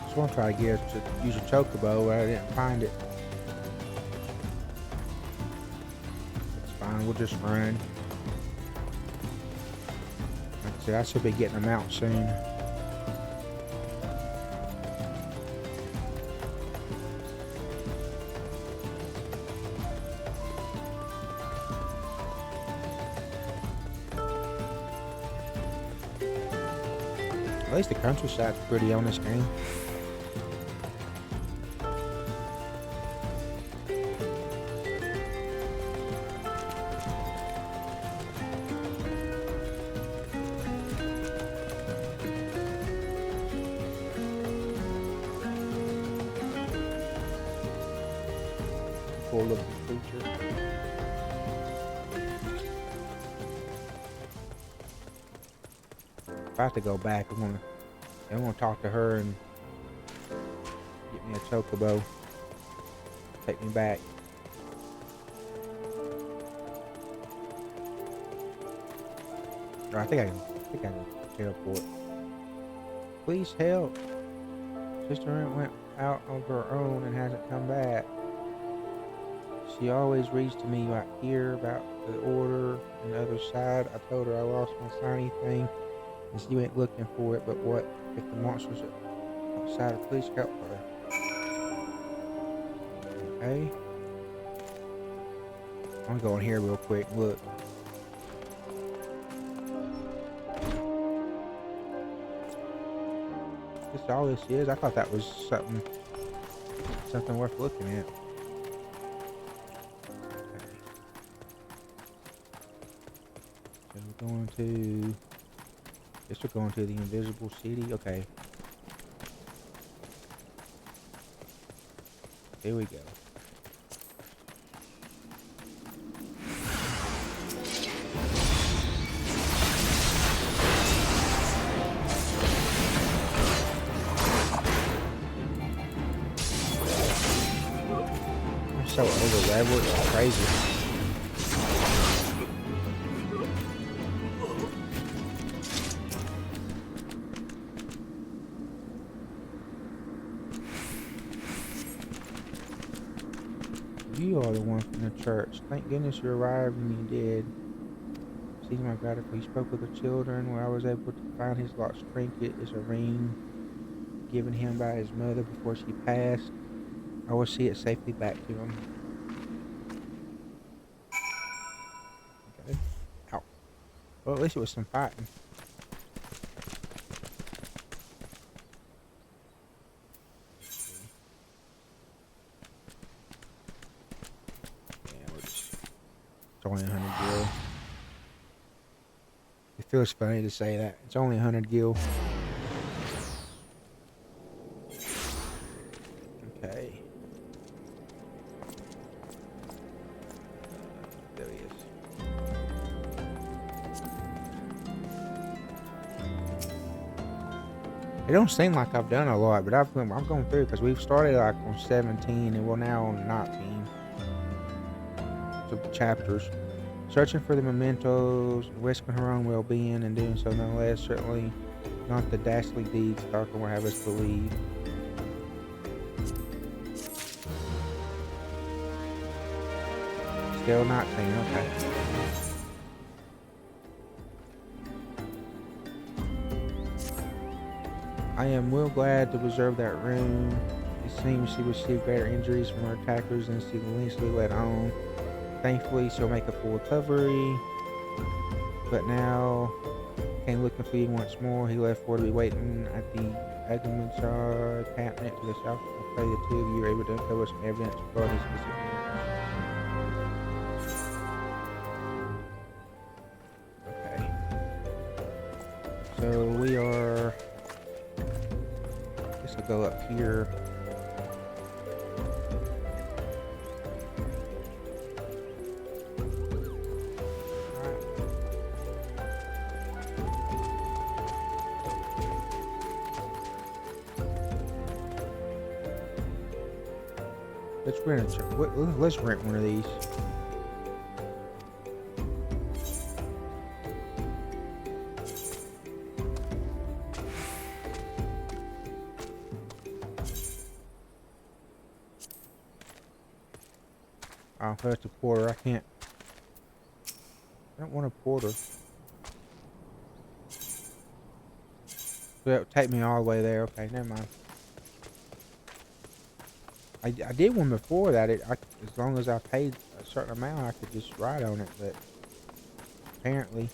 I want to try to get her to use a chocobo, but I didn't find it. It's fine, we'll just run. Like I said, I should be getting them out soon. At least the countryside's pretty on this game. Cool looking creature. If I have to go back, I'm gonna talk to her and get me a chocobo. Take me back. Or I think I can teleport. Please help. Sister went out of her own and hasn't come back. She always reads to me right here about the order on the other side. I told her I lost my shiny thing and she went looking for it, but what if the monsters outside? Please help her. Okay. I'm going here real quick. Look. That's all this is? I thought that was something worth looking at. So we're going to... Guess we're going to the invisible city. Okay. Here we go. I'm so over leveled, it's crazy. You are the one from the church. Thank goodness you arrived when you did. See my gratitude. You spoke with the children where I was able to find his lost trinket is a ring given him by his mother before she passed. I will see it safely back to him. Okay. Ow. Well, at least it was some fighting. It's only 100 gil. It feels funny to say that. It's only 100 gil. Okay. There he is. It don't seem like I've done a lot, but I'm going through because we've started like on 17 and we're now on 19. Of the chapters, searching for the mementos, risking her own well-being, and doing so no less. Certainly not the dastardly deeds Falcon will have us believe. Still 19, okay. I am well glad to preserve that room. It seems she received greater injuries from her attackers than she initially let on. Thankfully, she'll make a full recovery. But now, came looking for you once more. He left for to be waiting at the Agamemnon cabinet to the south. I pray the two of you are able to uncover some evidence regarding his disappearance. Okay. So we are. I guess I'll go up here. Let's rent one of these. Oh, that's a porter. I don't want a porter. That would take me all the way there. Okay, never mind. I did one before that. As long as I paid a certain amount, I could just ride on it. But apparently,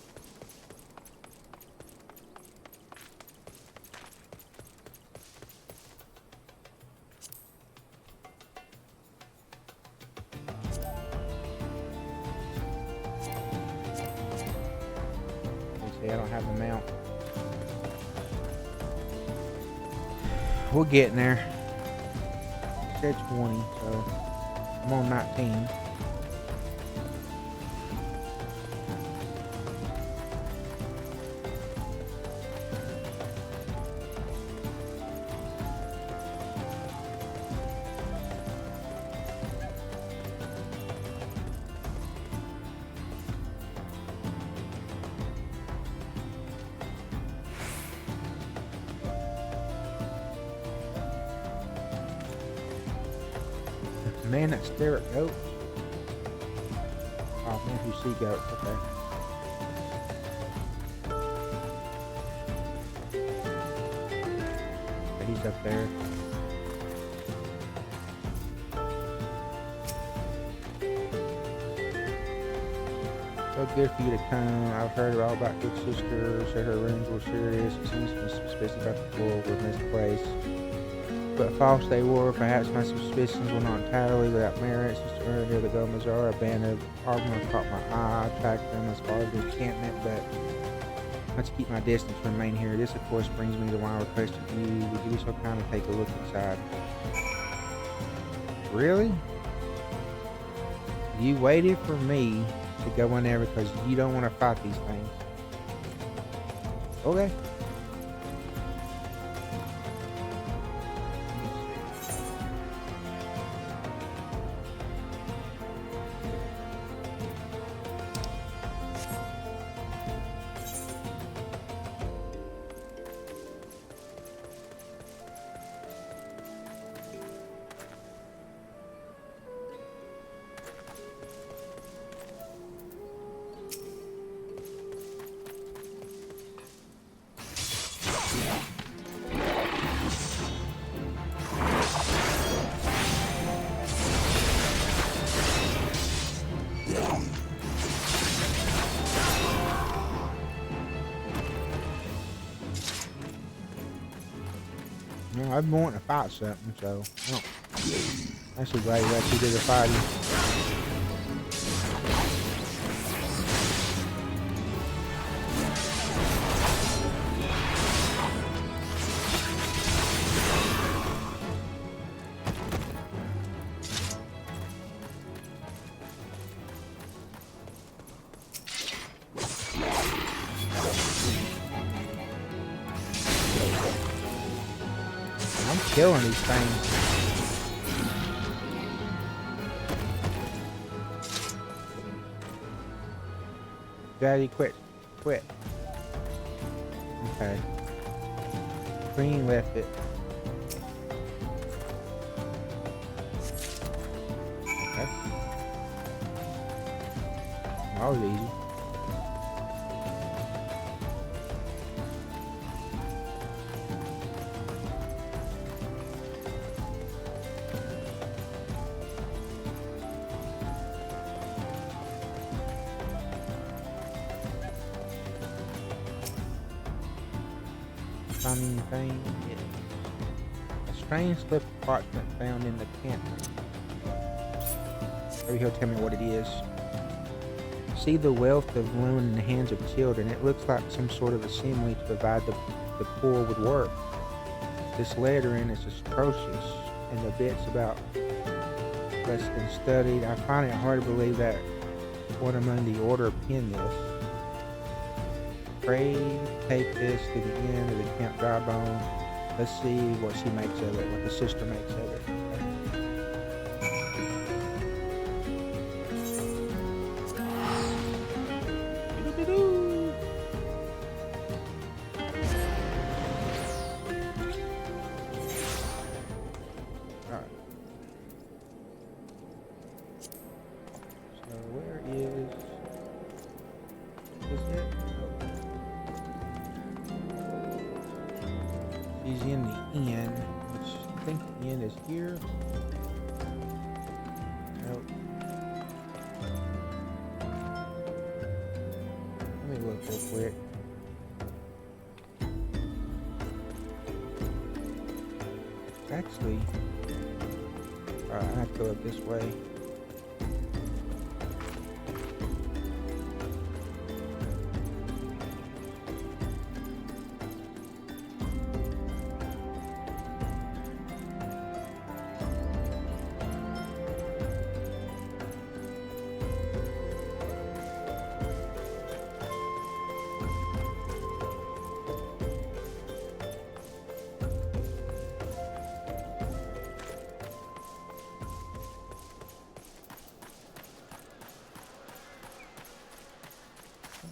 I don't have the mount. We're getting there. Said 20, so I'm on 19. Man, that stare at goat. Oh man, you see goats, okay. He's up there. So good for you to come. I've heard all about good sister. Said her wounds were serious. It seems to be suspicious about the floor was misplaced. But false they were. Perhaps my suspicions were not entirely without merit. Sister earlier near the Gomazar, a band of Argonauts caught my eye. I tracked them as far as the encampment, but let's keep my distance and remain here. This, of course, brings me to why I requested you. Would you be so kind to take a look inside? Really? You waited for me to go in there because you don't want to fight these things. Okay. No, I've been wanting to fight something, so I don't. Actually, glad you actually did the fighting. I'm killing these things. Daddy, quit. Quit. Okay. Green left it. Okay. That was easy. Funny thing is a strange slip of parchment found in the camp. Maybe he'll tell me what it is. See the wealth of loan in the hands of children. It looks like some sort of assembly to provide the poor with work. This lettering is atrocious, and the bits about less than studied. I find it hard to believe that one among the order penned this. Pray, take this to the end of the camp dry bone. Let's see what she makes of it, what the sister makes of it. Alright. So where is it? He's in the inn, which I think the inn is here. Nope. Let me look real quick. Actually, alright, I have to go up this way.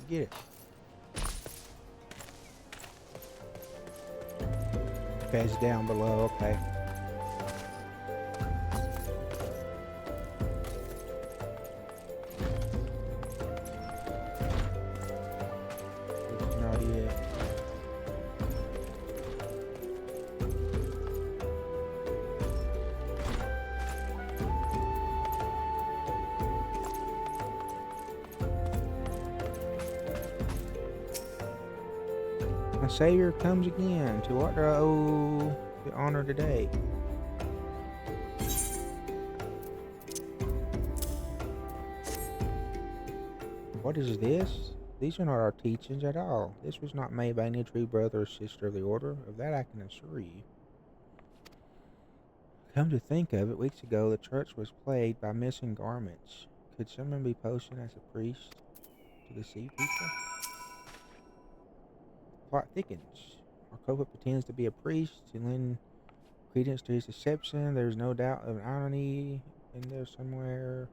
Get it. Okay, it's down below, okay. It's not it. My Savior comes again. To what do I owe the honor today? What is this? These are not our teachings at all. This was not made by any true brother or sister of the order. Of that I can assure you. Come to think of it, weeks ago the church was plagued by missing garments. Could someone be posing as a priest to deceive people? Plot thickens. Our culprit pretends to be a priest to lend credence to his deception. There's no doubt of irony in there somewhere.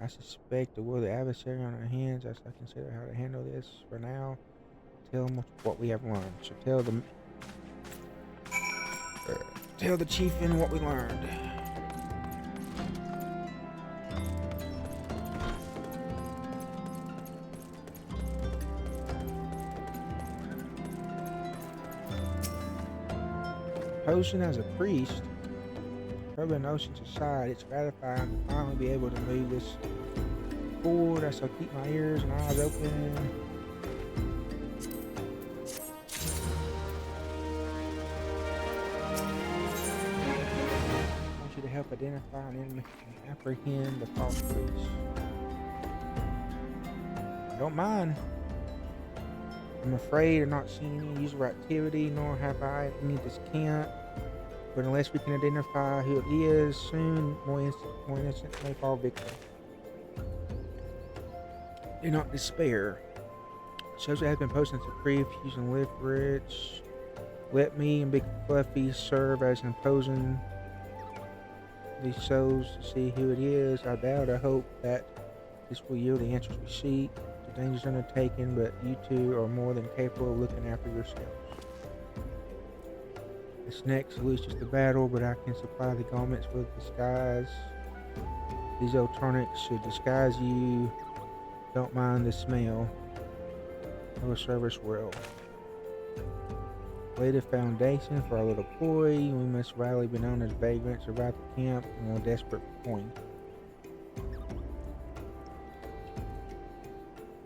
I suspect the will of the adversary on our hands as I consider how to handle this for now. Tell them what we have learned. So tell the chieftain what we learned. Posing as a priest, urban notions aside, it's gratifying to finally be able to move this forward. I shall keep my ears and eyes open. I want you to help identify and apprehend the false priest. I don't mind. I'm afraid of not seeing any usual activity, nor have I any at this camp. But unless we can identify who it is, soon more innocent may fall victim. Do not despair. Shows that have been posting to pre using Ifrit. Let me and Big Fluffy serve as imposing these shows to see who it is. I hope that this will yield the answers we seek. The danger's undertaken, but you two are more than capable of looking after yourselves. This next loses the battle, but I can supply the garments with disguise. These old tonics should disguise you. Don't mind the smell. It will serve us well. Lay the foundation for our little ploy. We must rally be known as vagrants about the camp and we're desperate for coin.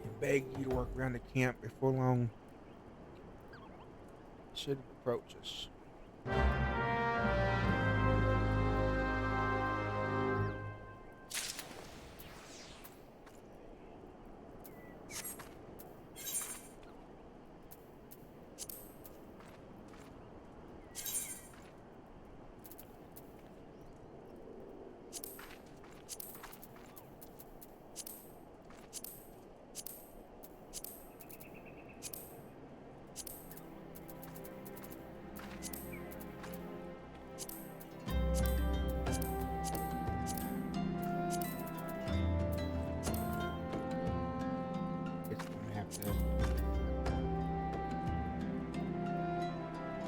And beg you to work around the camp before long. Should approach us.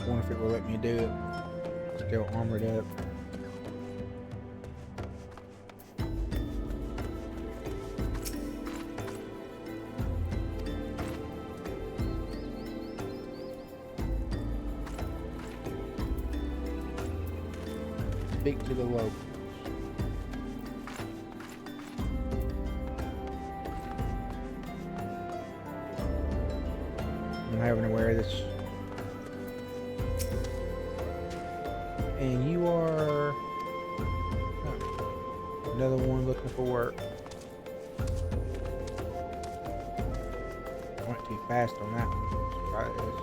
I wonder if it will let me do it. Still armored up. Speak to the locals. I'm having to wear this. And you are another one looking for work. I went too fast on that one. Let's try this.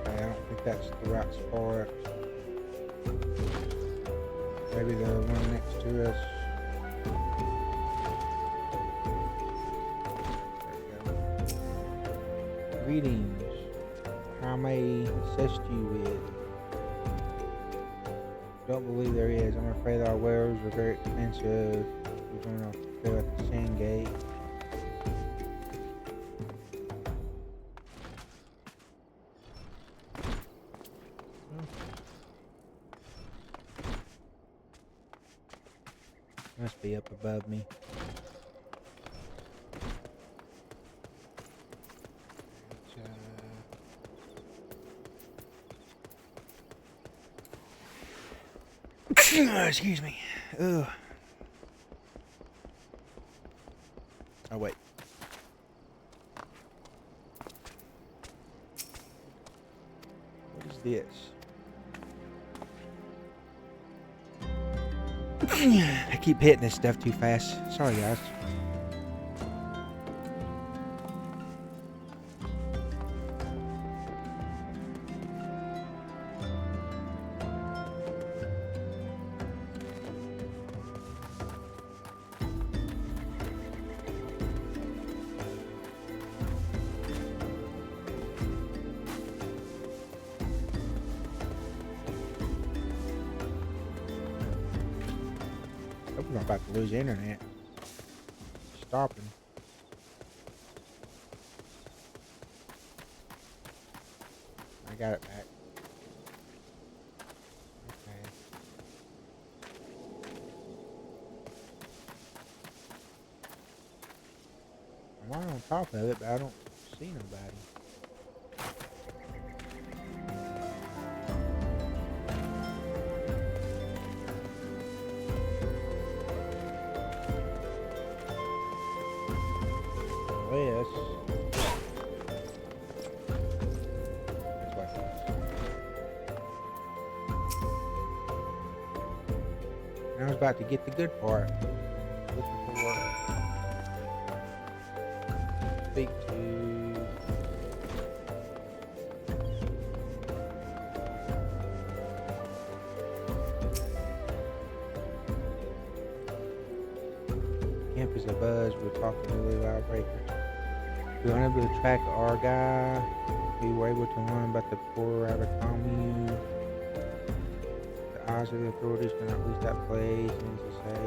Okay, I don't think that's the right spot. Maybe the one next to us. There we go. Greetings. How may I assist you with? Don't believe there is. I'm afraid our wares are very expensive. We're going to go at the sand gate. Must be up above me. Excuse me. Ugh. Oh wait. What is this? I keep hitting this stuff too fast. Sorry, guys. I'm about to lose internet. Stopping. I got it back. Okay. I'm right on top of it, but I don't see nobody. Unless it's like this. Now I was about to get the good part. Looking for work. Speak to camp is abuzz. We're talking to the loud breakers. We were unable to track our guy. We were able to learn about the poor rabbit commune. The eyes of the authorities cannot reach that place. Needs to say.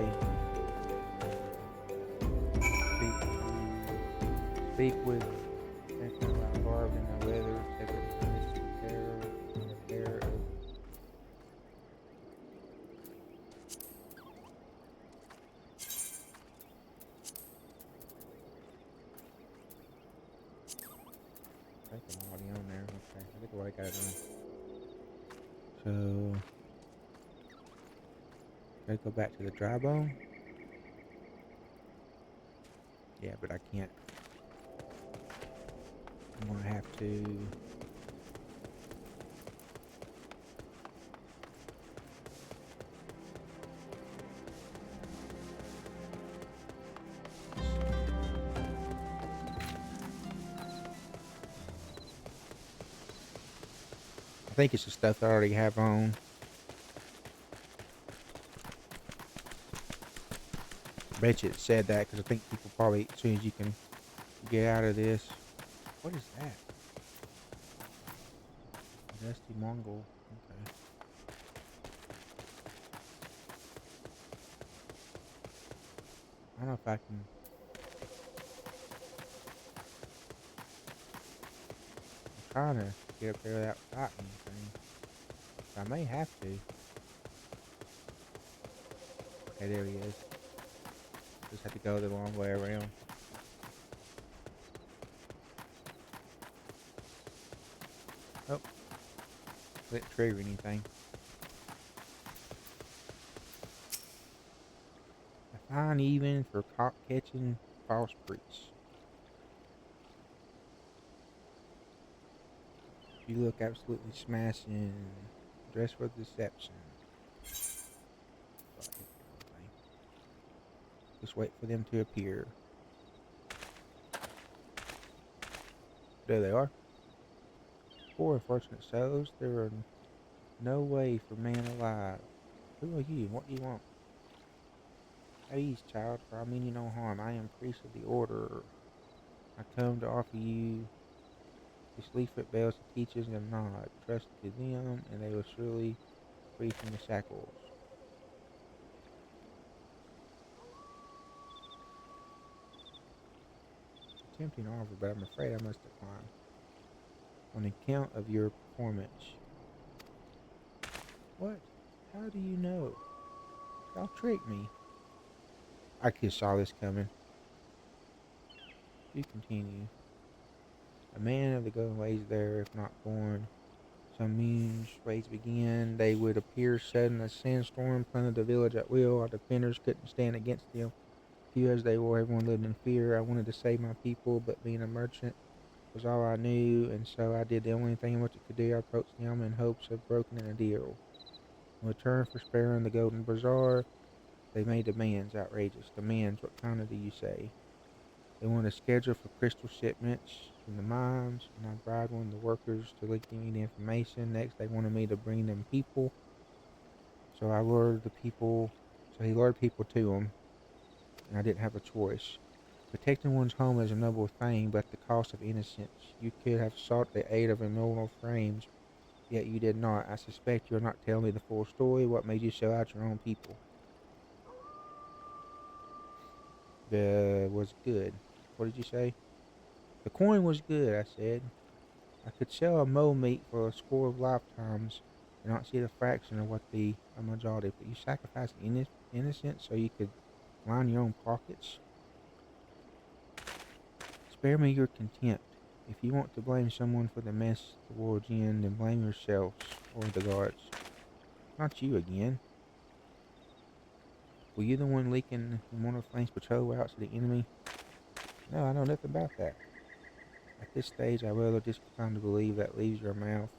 Speak with Barb in the weather. Repair of I think I'm already on there. Okay, I think I already got it on. So, gotta go back to the dry bone. Yeah, but I can't. I'm gonna have to. I think it's the stuff I already have on. I bet you it said that because I think people probably, as soon as you can get out of this. What is that? Dusty Mongol. Okay. I don't know if I can. I'm trying to get up there without fighting anything. I may have to. Okay, there he is. Just have to go the long way around. Oh. Didn't trigger anything. A fine even for caught catching false priests. You look absolutely smashing. Dress for deception. Just wait for them to appear. There they are. Poor unfortunate souls, there are no way for man alive. Who are you? What do you want? At ease, child, for I mean you no harm. I am priest of the order. I come to offer you this leaflet bells to teachers and nod. Trust to them, and they will surely free from the shackles. Tempting offer, but I'm afraid I must decline. On account of your performance. What? How do you know? Y'all tricked me. I just saw this coming. You continue. A man of the golden ways there, if not born. Some moons raids begin. They would appear sudden. A sandstorm planted the village at will. Our defenders couldn't stand against them. Few as they were, everyone lived in fear. I wanted to save my people, but being a merchant was all I knew, and so I did the only thing which I could do. I approached them in hopes of broking in a deal. In return for sparing the golden bazaar, They made demands outrageous. Demands, what kind of do you say? They want a schedule for crystal shipments from the mines, and I bribed one of the workers to leak me the information. Next, they wanted me to bring them people. So I lured the people, so he lured people to him, and I didn't have a choice. Protecting one's home is a noble thing, but at the cost of innocence. You could have sought the aid of immortal frames, yet you did not. I suspect you're not telling me the full story. What made you sell out your own people? Was good. What did you say? The coin was good, I said. I could sell a mole meat for a score of lifetimes and not see the fraction of what the majority, but you sacrificed innocence so you could line your own pockets. Spare me your contempt. If you want to blame someone for the mess the world's in, then blame yourselves or the guards. Not you again. Were you the one leaking Immortal Flames patrol routes to the enemy? No, I know nothing about that. At this stage, I rather just decline to believe that leaves your mouth,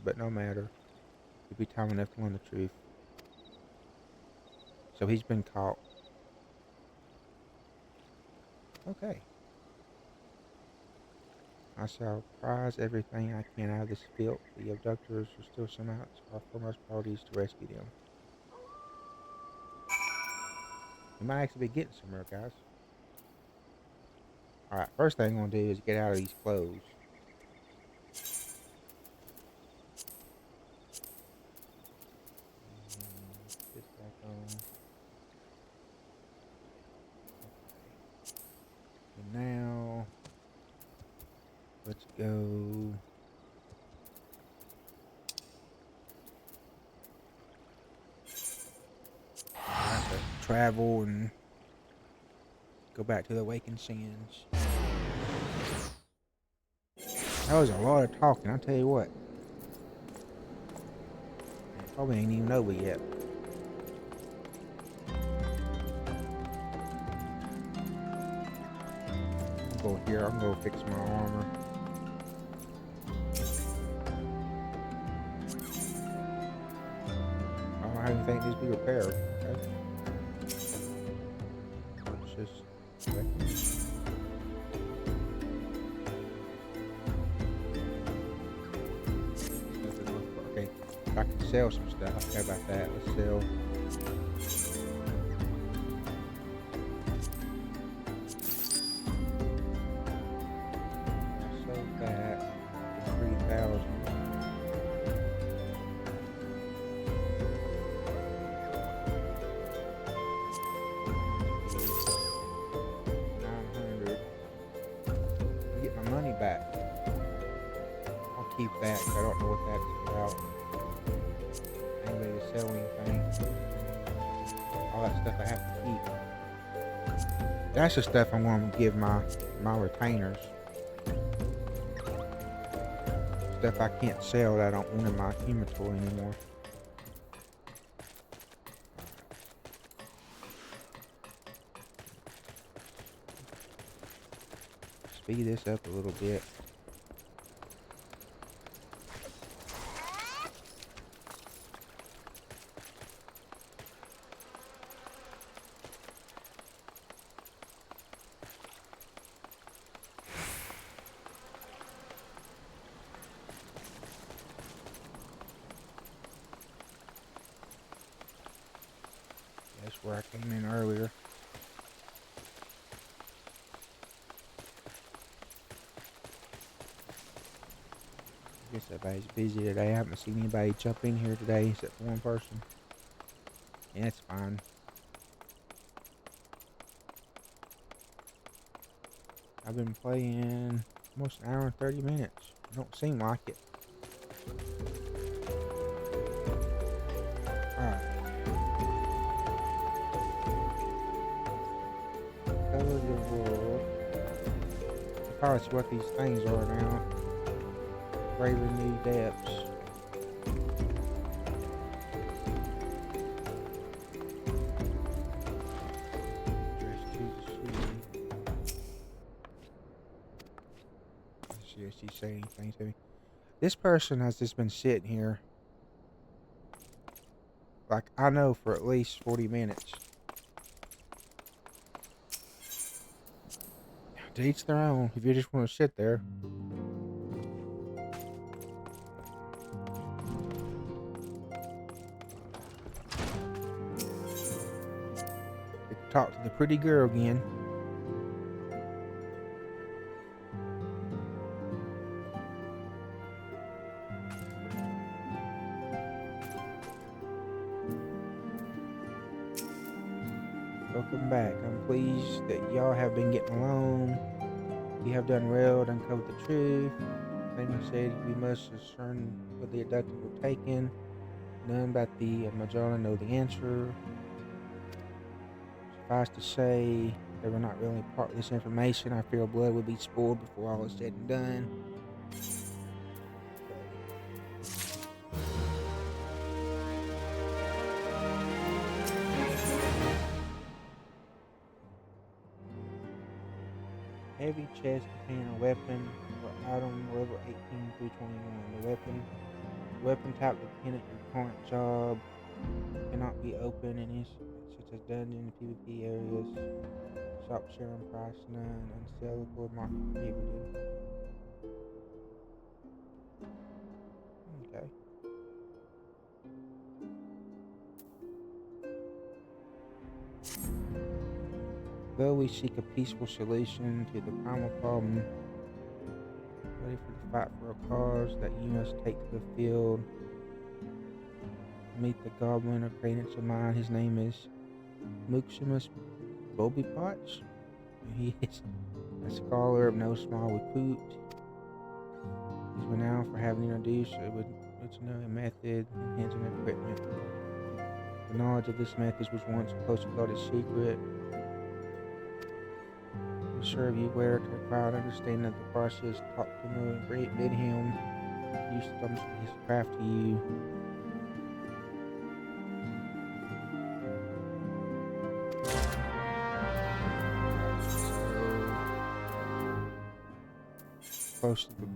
but no matter. It'll be time enough to learn the truth. So he's been caught. Okay. I shall prize everything I can out of this filth. The abductors are still somehow our foremost priorities to rescue them. We might actually be getting somewhere, guys. Alright, first thing I'm going to do is get out of these clothes. Put this back on. Okay. And now, let's go. I have to travel and go back to the Awakened Scions. That was a lot of talking, I'll tell you what. Probably ain't even over yet. I'll go here, I'm gonna fix my armor. I don't have anything that needs to be repaired. Okay. It's just okay. I can sell some stuff. How about that? Let's sell. I sold that for 3,000. Get my money back. I'll keep that. I don't know what that's about. I ain't ready to sell anything. All that stuff I have to keep. That's the stuff I'm going to give my retainers. Stuff I can't sell that I don't want in my inventory anymore. Speed this up a little bit. That's where I came in earlier. I guess everybody's busy today. I haven't seen anybody jump in here today except for one person. Yeah, it's fine. I've been playing almost an hour and 30 minutes. It don't seem like it. Alright. Color the world. I probably see what these things are now. Braving new depths. Dress to the sea. Let's see if she say anything to me. This person has just been sitting here, like I know, for at least 40 minutes. To each their own. If you just want to sit there. Get to talk to the pretty girl again. Welcome back. I'm pleased that y'all have been getting along. You have done well to uncover the truth. Simon said we must discern whether the abducted were taken. None but the Magellan know the answer. Suffice to say, they were not really part of this information. I fear blood would be spilled before all is said and done. Heavy chest containing a weapon or item level 18 through 21. The weapon type dependent on your current job cannot be opened in instruments such as dungeon and PvP areas. Shop sharing price none. Unsellable, market prohibited. Okay. Though we seek a peaceful solution to the primal problem, ready for the fight for a cause that you must take to the field. Meet the goblin acquaintance of mine. His name is Muximus Bobipotch. He is a scholar of no small repute. He's renowned for having introduced a revolutionary method enhancing equipment. The knowledge of this method was once closely guarded secret. Serve you where to acquire understanding of the process, talk to him, bid him, use his craft to you. So close to the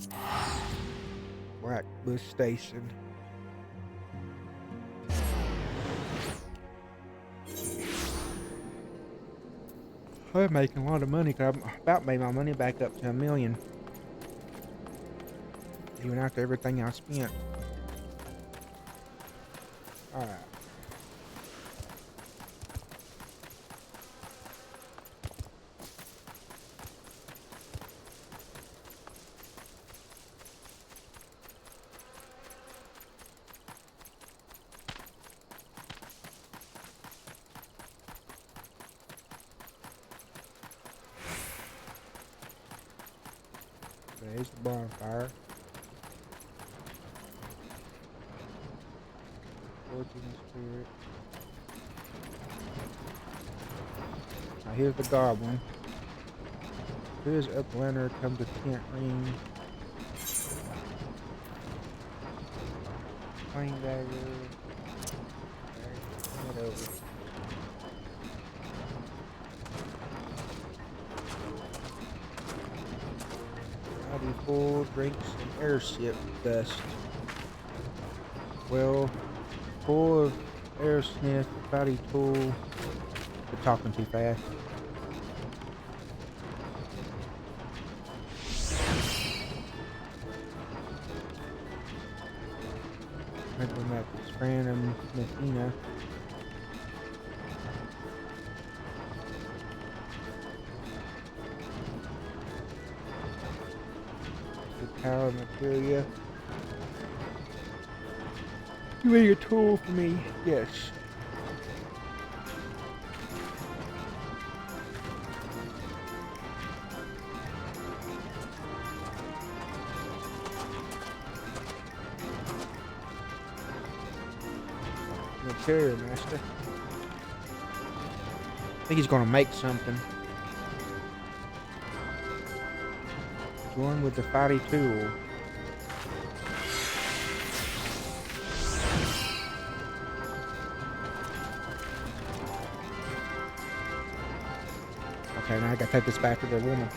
Black Bush Station. I'm making a lot of money because I'm about made my money back up to $1 million. Even after everything I spent. Alright. There's the bonfire. Fortune spirit. Now here's the goblin. Here's Uplander, come to tent ring. Flame dagger. Turn it over. Full drinks and airship dust. Well, full of air sniff, body tool. We're talking too fast. Mental methods, random Methina. Power materia. You made a tool for me, yes. Materia master. I think he's gonna make something. Join with the fighty tool. Okay, now I gotta take this back to the woman.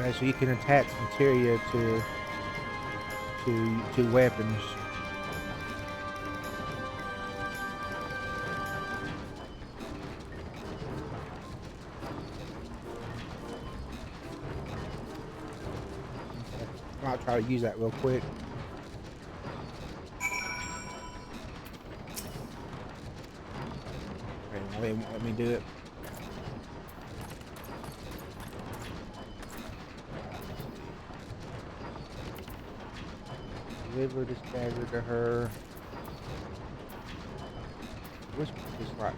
Okay, so you can attach materia to weapons. Okay. I'll try to use that real quick. Okay, they won't let me do it. Deliver this dagger to her. Which is like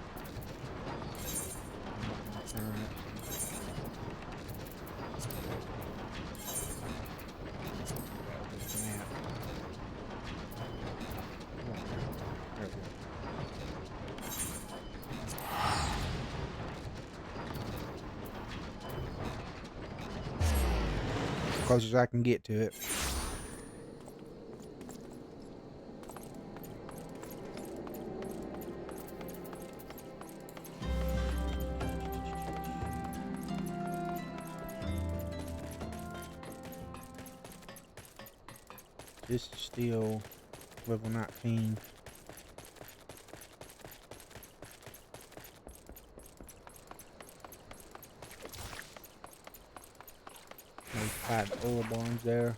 as close as I can get to it. This is still level 19. There's 5 oil bombs there.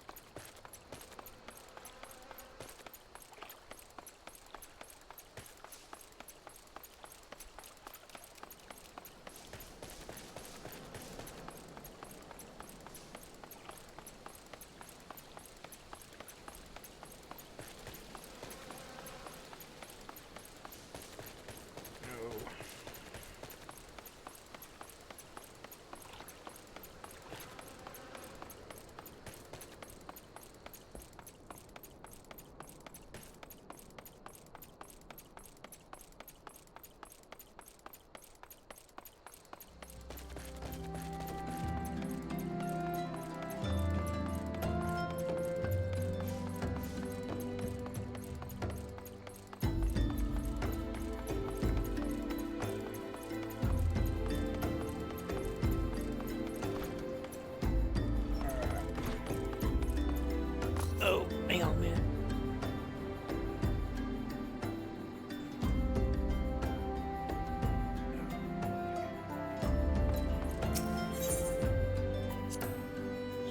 Oh, hang on, man.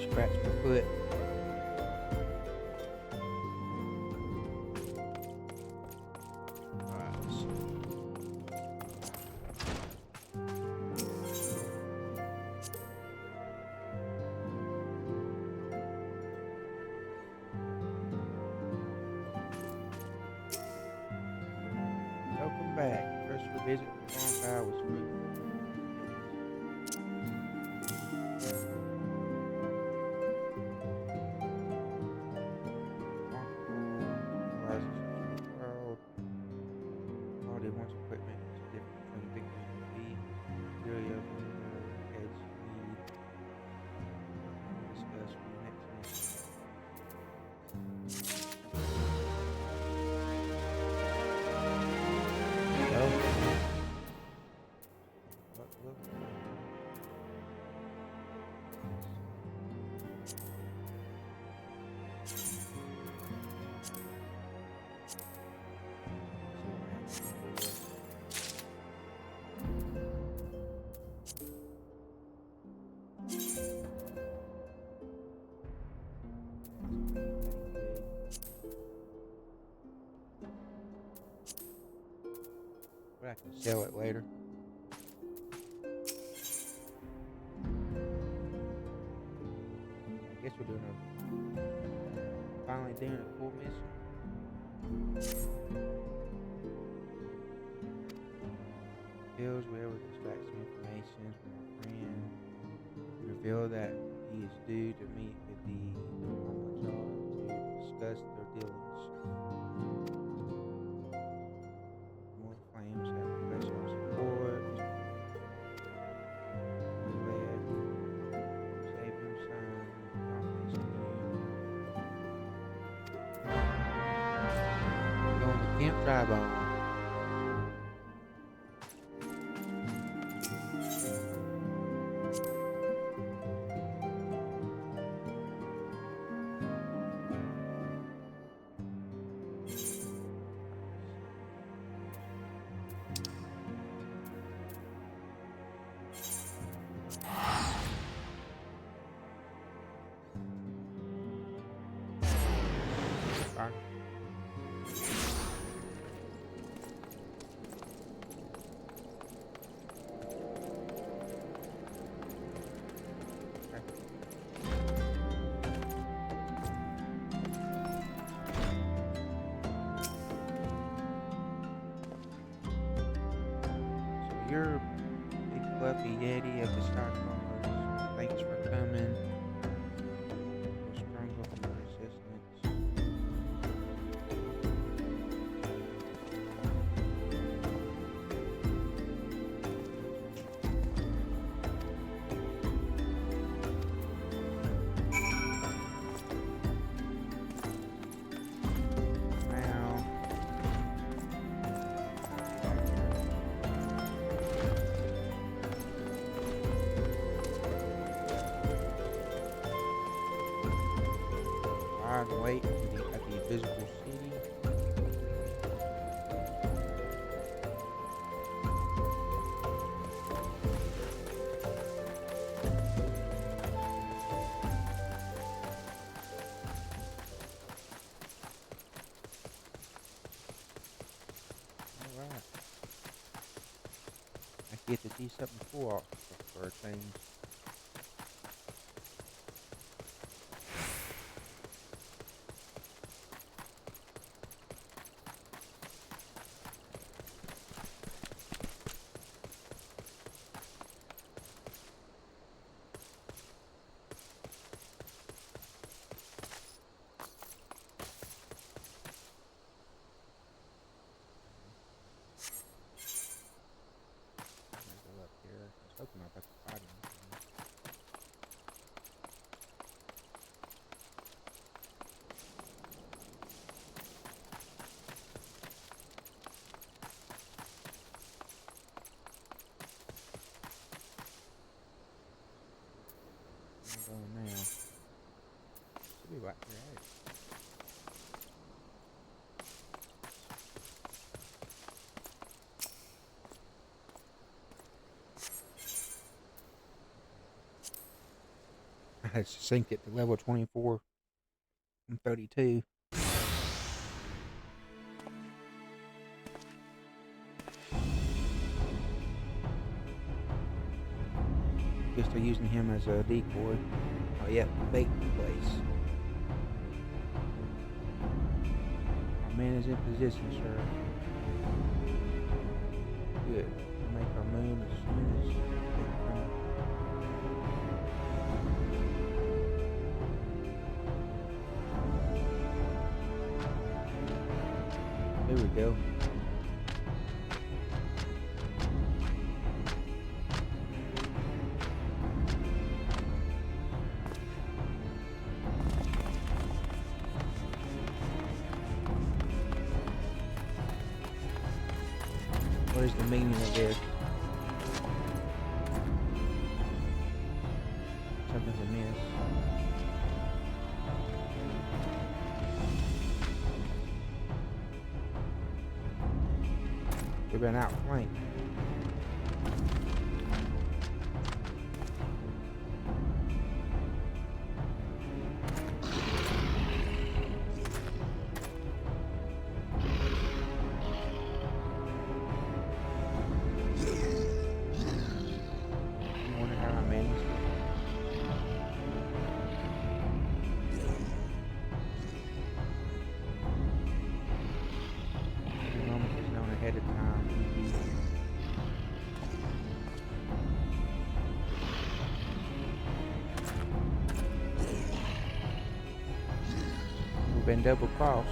Scratch my foot. Welcome back. First for visit the bonfire was free. All they want equipment is different from victims to be. Material edge need. Discuss for the next mission. But I can sell it later. I guess we're finally doing a full mission. Feels wherever distract some information from our friend. Reveal that he is due to meet with the Immortal to discuss their dealings. More flames have professional support. Save him some confidence in you. We're going to Camp Tribone. Fluffy Yeti of the Skywalkers. Thanks for coming. We'll struggle for your resistance. And wait at the invisible city. Alright. I get to see something cool for a change. Hoping I'll have to fight him. I'm going now. Should be right here. I just synced it to level 24 and 32. Guess they're using him as a decoy. Oh yeah, bait place. Our man is in position, sir. Good. We'll make our move as soon as they come. There we go. What is the meaning of this? Something's amiss. We've been outflanked. I wonder how I managed it. The moment is known ahead of time. We've been double crossed.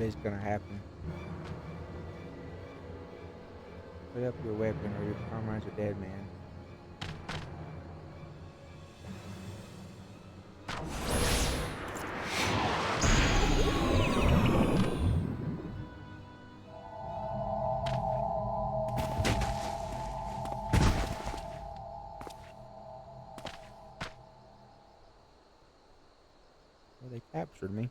is gonna happen. Put up your weapon or your comrade's a dead man. Well, they captured me.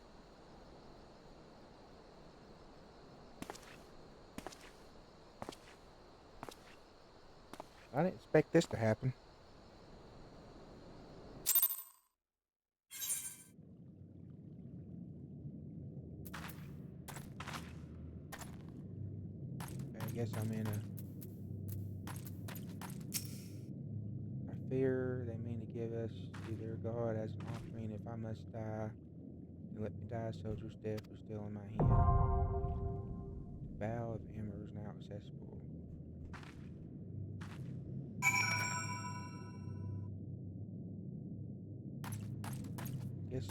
I didn't expect this to happen. Okay, I guess I'm in a... I fear they mean to give us to their god as an offering. If I must die, then let me die a soldier's death is still in my hand. The bow of Ember is now accessible. Guess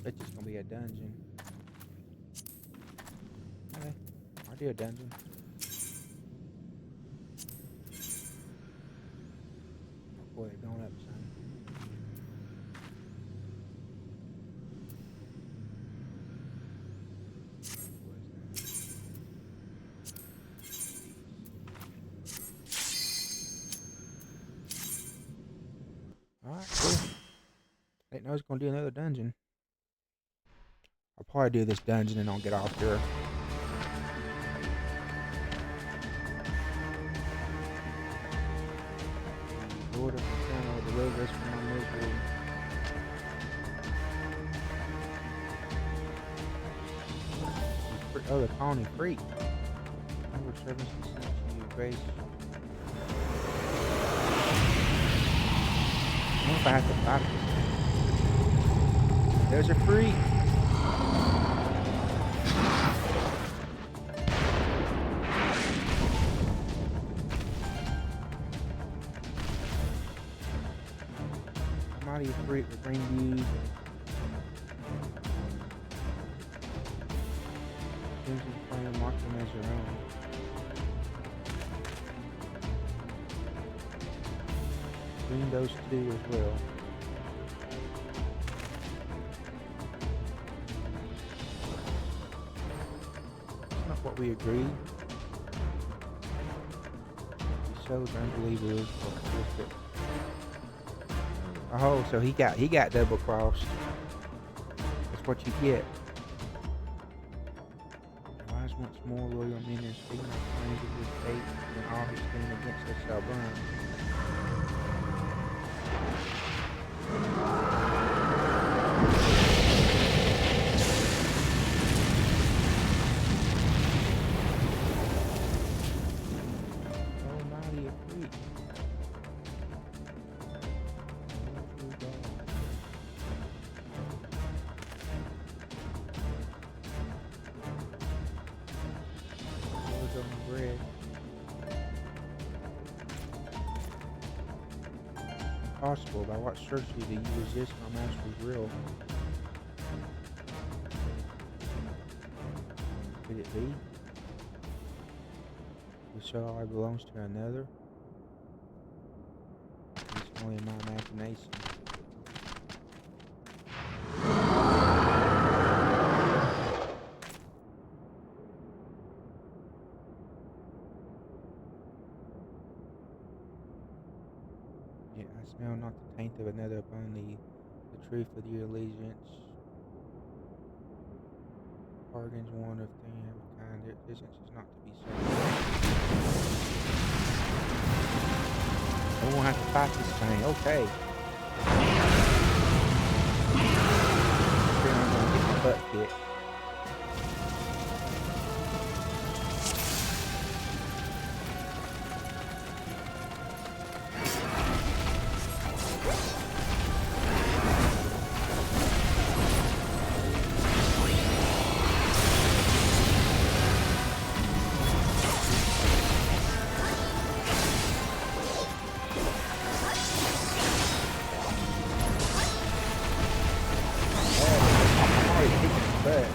it's just gonna be a dungeon. Okay, I'll do a dungeon. Oh boy, they're going up, son. What is that? Alright, cool. I didn't know I was gonna do another dungeon. I'll probably do this dungeon and I'll get off here. Lord of Eternal, deliver us from our misery. Oh, the colony free. Our servants beseech you, grace. I don't know if I have to fight this. There's a free. Mighty Ifrit will bring you crimson flame, mark them as your own. Bring those two as well. That's not what we agreed. The soldier unbelievers will forfeit. Oh, so he got double crossed. That's what you get. Rise once more, loyal men, and speak my claims of your fate, when all who stand against us shall burn. Almighty Ifrit. Bread. Impossible. By what sorcery do you resist my master's will? Could it be? The soul I belongs to another? It's only my imagination. Yet I smell not the taint of another upon the truth of your allegiance. Bargains one of thing of a kind, their existence is not to be sold. I won't have to fight this thing, okay. Then I'm gonna get my butt kicked. But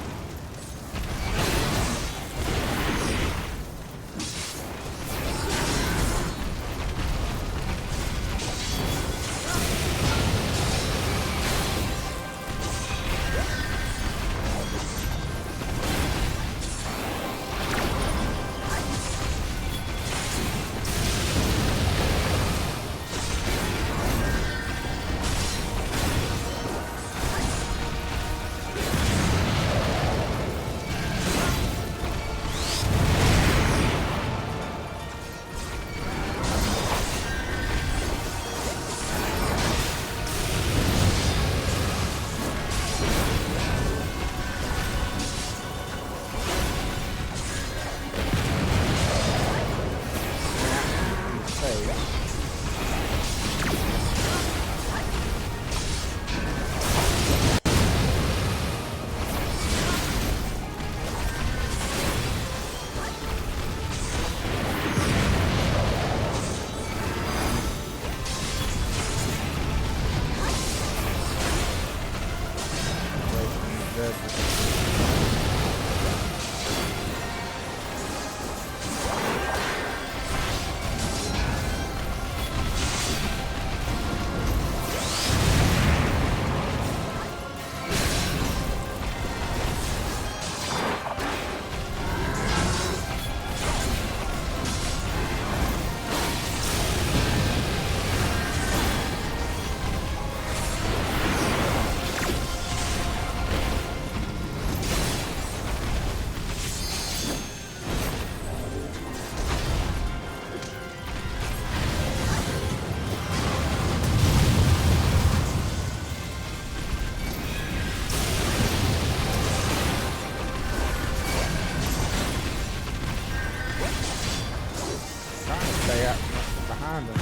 stay out behind them, in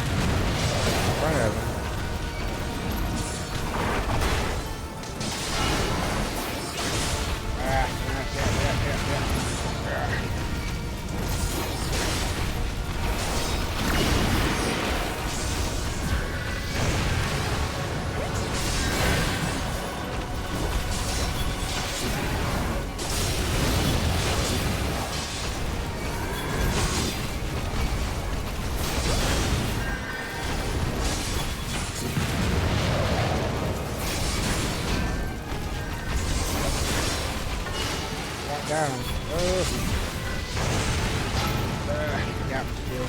front of them. Got him. Oh. Got me still.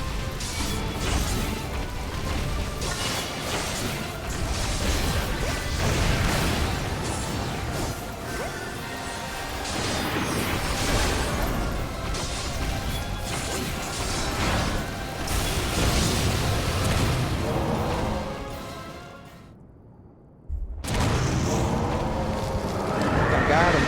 I got him.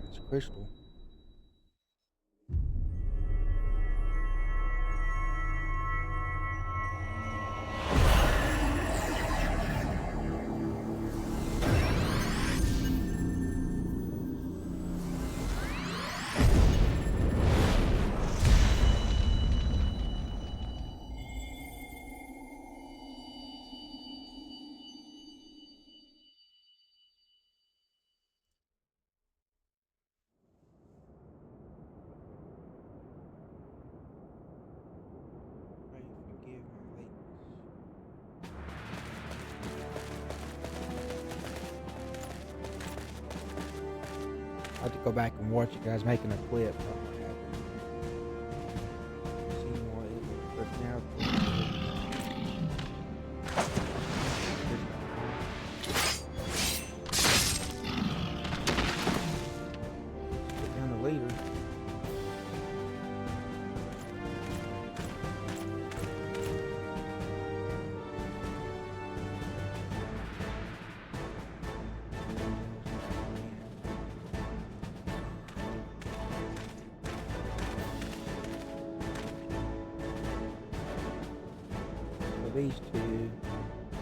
It's crystal. Pray forgive my lateness. I have to go back and watch you guys making a clip of what happened. See more evil, but now get down the leader. These two,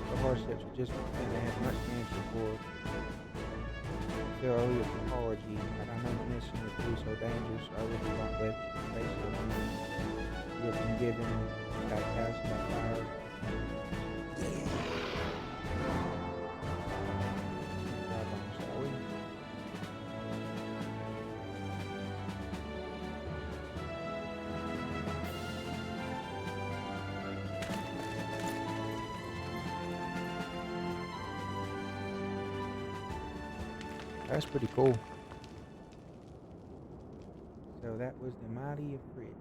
the horseps are just going to have much answer for. I feel only apology, but I know the mission would be so dangerous, I would be like left to face it alone. You have been given that cast by fire. Shall we? That's pretty cool. So that was the mighty Ifrit.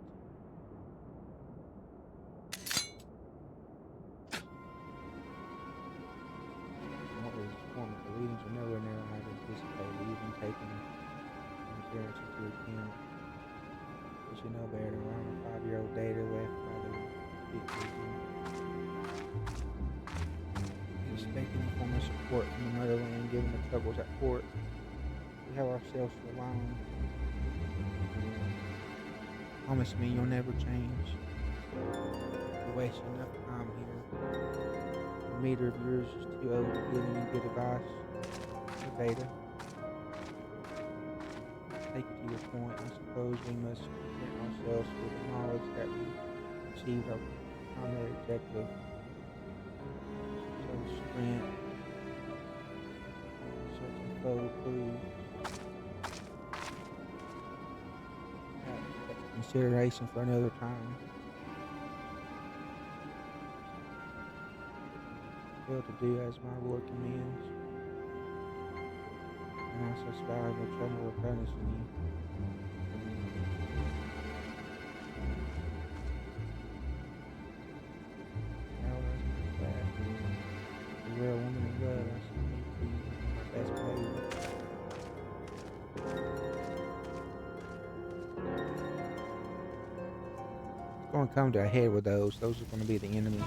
What was his performance? The leadings were nowhere near how to anticipate, even taking an appearance into account. We should know better than around a 5-year-old data left by the big people. Expect any form of support from the motherland given the troubles at court. We have ourselves to rely on. Promise me you'll never change. You're wasting enough time here. A meter of yours is too old to give any good advice. Beta. Take it to your point. I suppose we must content ourselves with the knowledge that we achieved our primary objective. So strength. Such a foe proved. Consideration for another time. Fail to do as my Lord commands, and I suspect the trouble of punishing you. Now that's my fast. The real woman of love. That's my best behavior. It's going to come to a head with those. Those are going to be the enemy.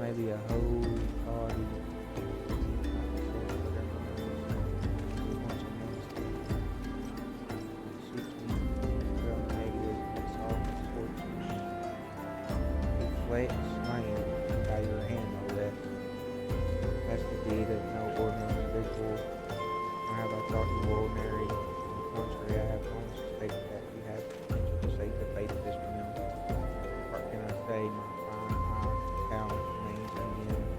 Maybe a whole party. By your hand, no less. That's the deed of no ordinary individual. Nor have I thought you ordinary. On the contrary, I have long suspected that you have potential to save the fate of this realm. What can I say, my fine talent remains undimmed.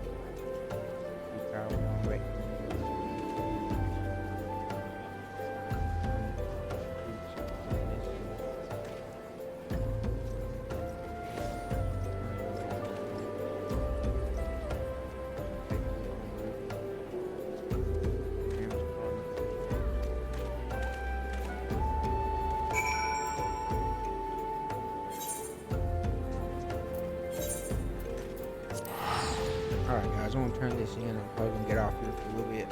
You power on reckoning. Alright guys, I'm gonna turn this in. I'm probably gonna get off here for a little bit.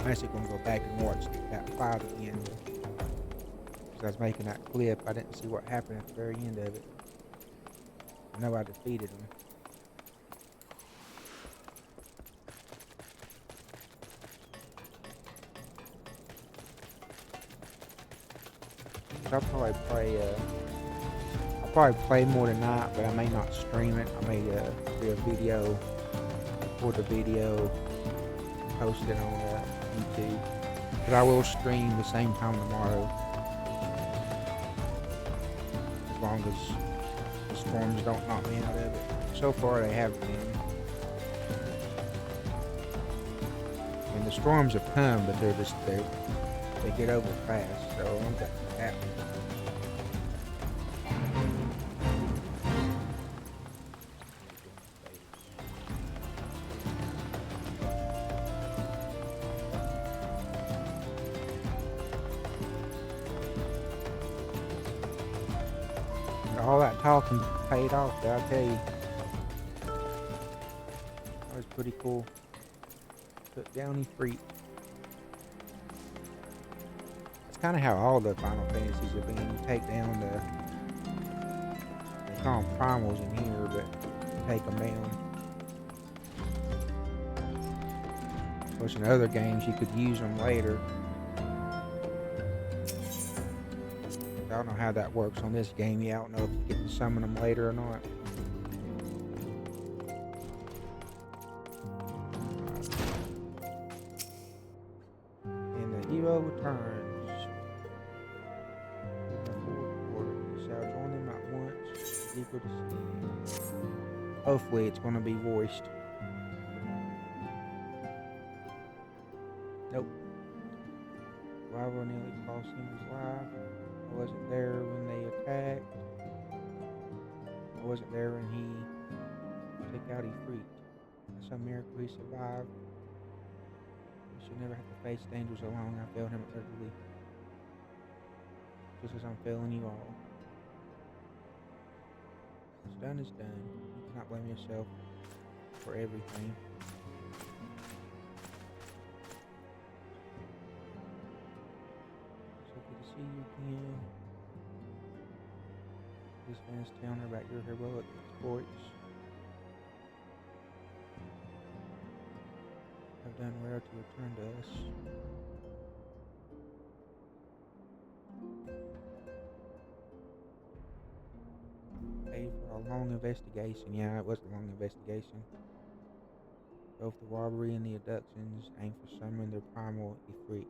I'm actually gonna go back and watch that fight again. Because I was making that clip, I didn't see what happened at the very end of it. I know I defeated him. I'll probably play more tonight, but I may not stream it. I may do a video, record the video, and post it on YouTube. But I will stream the same time tomorrow, as long as the storms don't knock me out of it. So far, they have been. And the storms have come, but they get over fast. So I'm happy. All that talking paid off, I'll tell you. That was pretty cool. Took down Ifrit. It's kind of how all the Final Fantasies have been. You take down they call them primals in here, but you take them down. Of course, in other games, you could use them later. I don't know how that works on this game. I don't know if you get to summon them later or not. And the hero returns. In the fourth quarter, you shall join them at once. Eager to see. Hopefully, it's going to be voiced. Nope. Rival nearly cost him his life. I wasn't there when they attacked. I wasn't there when he took out Ifrit. It's a miracle he survived. You should never have to face dangers alone. I failed him utterly. Just as I'm failing you all. What's done is done. You cannot blame yourself for everything. See you again. This fans tell her about your heroic exploits. have done well to return to us. Paid for a long investigation. Yeah, it was a long investigation. Both the robbery and the abductions aim for summoning their primal Ifrit.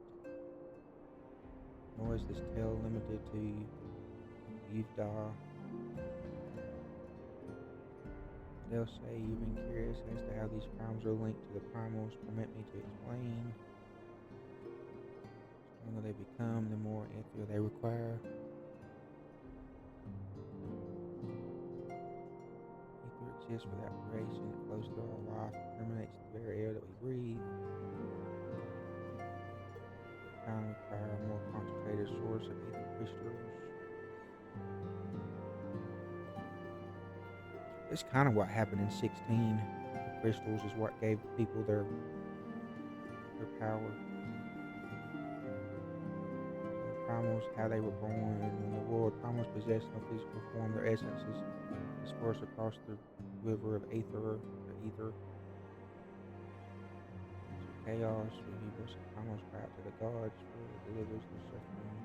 Nor is this tale limited to Yuvda. They'll say you've been curious as to how these primals are linked to the primals. Permit me to explain. The stronger they become, the more ether they require. Ether exists without creation. It flows through our life, permeates the very air that we breathe. Kind require a more concentrated source of ether crystals. It's kind of what happened in 16. The crystals is what gave people their power. The primals, how they were born, and when the world primals possess no physical form, their essence is dispersed across the river of ether. Chaos reveals the primals cry out to the gods for it delivers their suffering.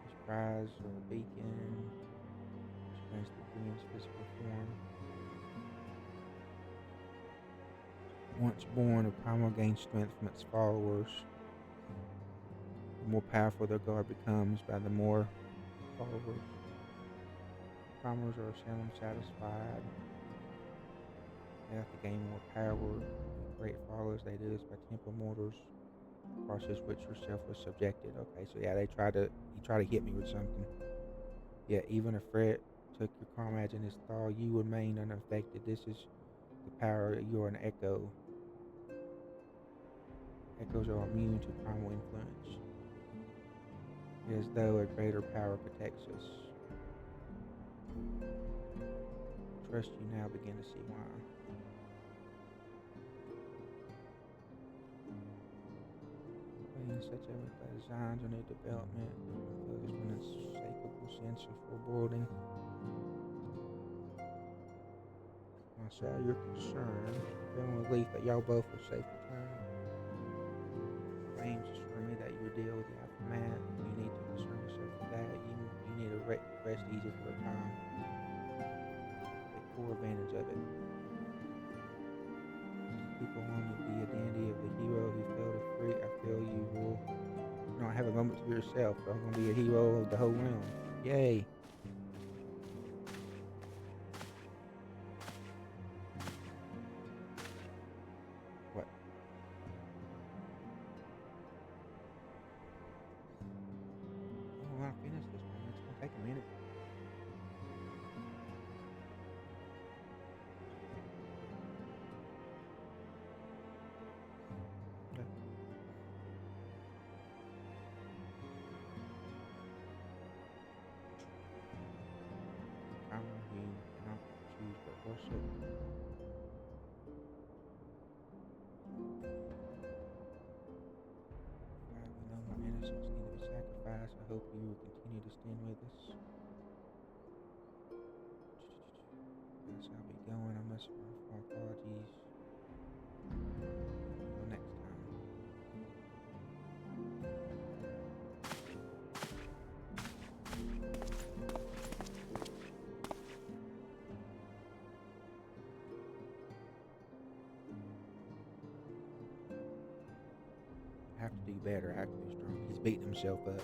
These cries are a beacon. As the being's physical form. Once born, a primal gains strength from its followers. The more powerful their god becomes, by the more followers. Primals are seldom satisfied. They have to gain more power. Great followers, they do this by temple mortars, process which yourself was subjected. Okay, so yeah, you try to hit me with something. Yeah, even a threat took your comrades in his thaw, you remain unaffected. This is the power. You're an echo. Echoes are immune to primal influence. It is as though a greater power protects us. Trust you now begin to see why. Playing such designs on their development, there's been a unshakable sense of foreboding. I saw your concern, feeling relief that y'all both are safe return. Flames assure me that your deal with the aftermath, you need to concern yourself with that. You need to rest easy for a time. Take full advantage of it. People want to be a dandy of the hero who failed to free. I feel you will not have a moment to yourself. So I'm going to be a hero of the whole realm. Yay! What? I want to finish this one. It's going to take a minute. Worship. God, we know my innocence need to be sacrificed. I hope you will continue to stand with us. Guess I'll be going. I must offer my apologies. Until next time. I have to do better. I have to be strong. He's beating himself up.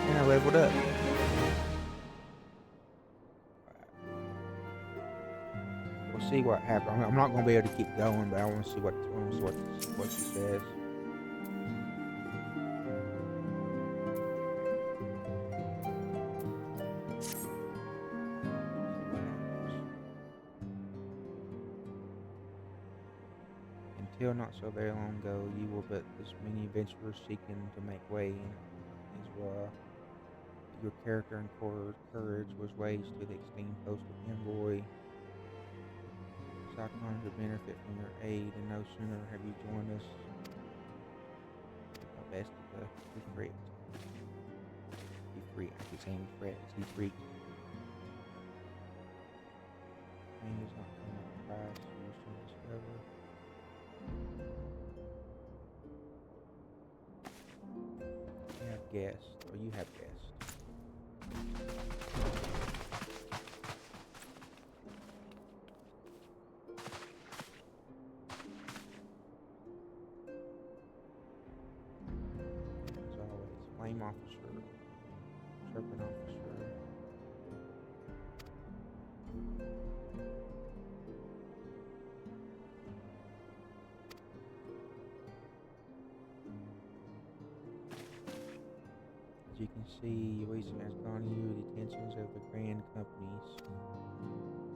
And I leveled up. We'll see what happens. I'm not going to be able to keep going, but I want to see what she says. Until not so very long ago, you were but this many adventurers seeking to make way in Israel. Your character and courage was raised to the esteemed post of envoy. Cyclones would benefit from your aid, and no sooner have you joined us, the best of the Ifrit. Ifrit. I keep saying Ifrit. It's Ifrit. Thing is not coming up fast. So you should discover. You have guessed, or you have guessed. As always, flame officer, serpent officer. As you can see, Louisa has gone to the attentions of the grand companies.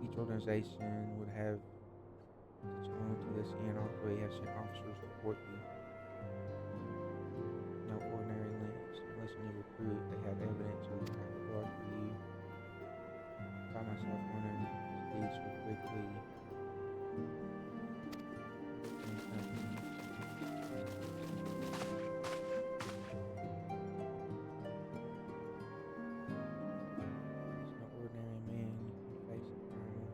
Each organization would have its own to this end. All three have sent officers to report you. No ordinary links. Unless you recruit, they have evidence of the have regard for you. I find myself wondering if these so quickly. Grand companies. It's no ordinary man. You can face a primal.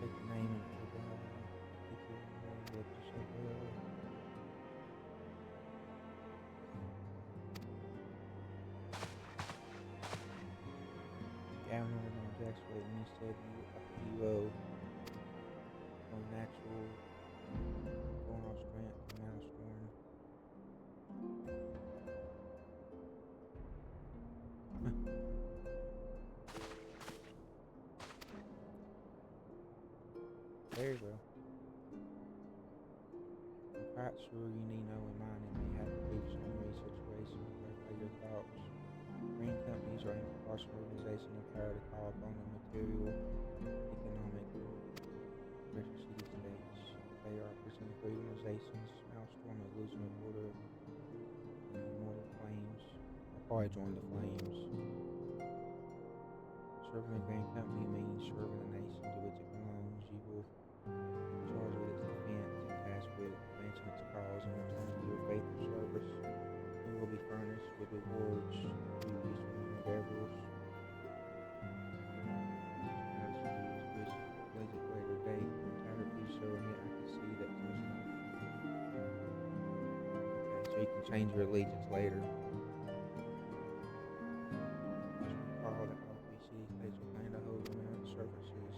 Take the name and people know that you so well. Gavin on Jack's way and he said you owe natural going off strength and maelstrom. Very well. I'm quite sure you need no reminding me how to do summary situation by your thoughts. Green companies are impartial organization empowered to call upon the material, economic, pressure city states. They are presenting three organizations, Maelstrom, Illusion of Order, and Immortal Flames. I'll probably join the Flames. Serving the Grand Company means serving the nation to which it belongs. You will charge with its defense and tasked with advancing its cause in return for your faithful service. You will be furnished with rewards through useful endeavors. As you wish to place it later date, I'm tired of you so, and yet I can see that there's no. Okay, so you can change your allegiance later. Recall that all three city states will plan to hold renowned services.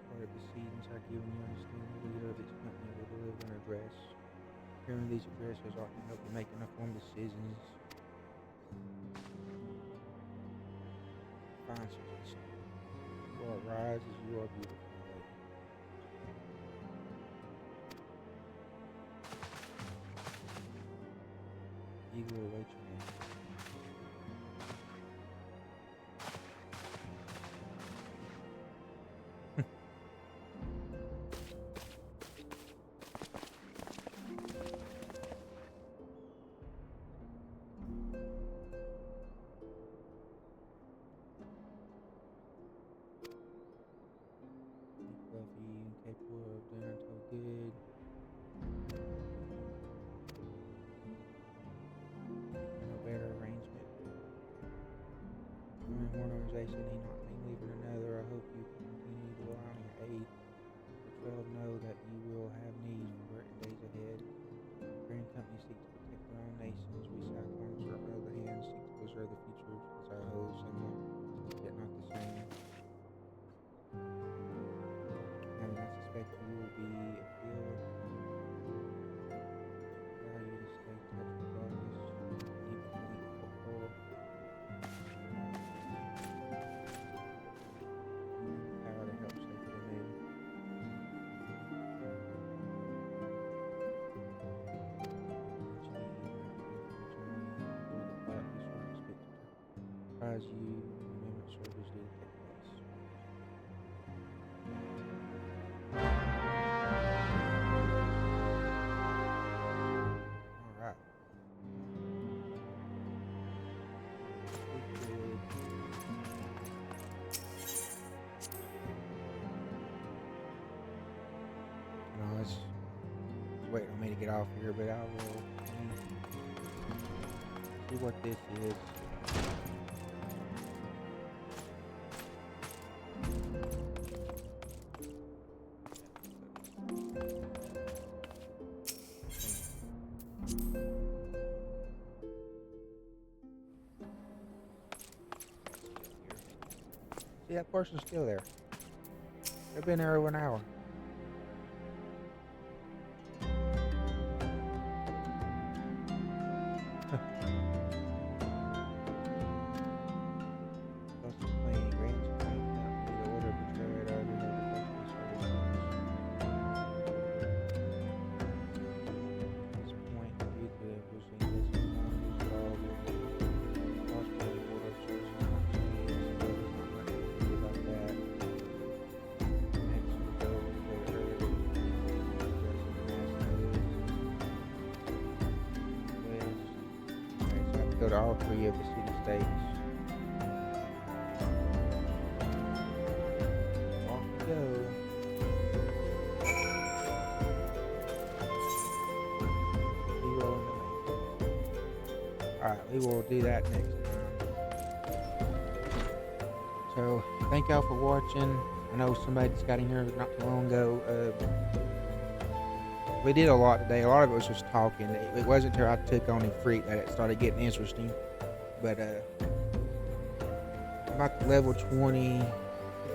Part of the proceedings are given you understand the leader of each company will deliver an address. Hearing these addresses ought to help you make informed decisions. Fine suggestion. You are rise as you are beautiful, my lady. Eagerly await your name. Fluffy, capable of doing until good. No better arrangement. Joining one organization need not mean leaving another. I hope you can continue to rely on your aid. The 12 know that you will have need for it in days ahead. Grand companies seek to protect their own nations. We Cyclones, on the other hand, seek to preserve the future as our whole, similar, yet not the same. And I suspect you will be afield. Allow you to stay in touch regardless. Even before. Power to help shape the new. Surprise you, amendment service due to take place. Alright. waiting on me to get off here, but I will see what this is. See, that person's still there. They've been there over an hour. Go to all 3 of the city states. Off we go. Alright, we will do that next time. So, thank y'all for watching. I know somebody just got in here not too long ago. We did a lot today. A lot of it was just talking. It wasn't until I took on Ifrit that it started getting interesting. But I'm at level 20. I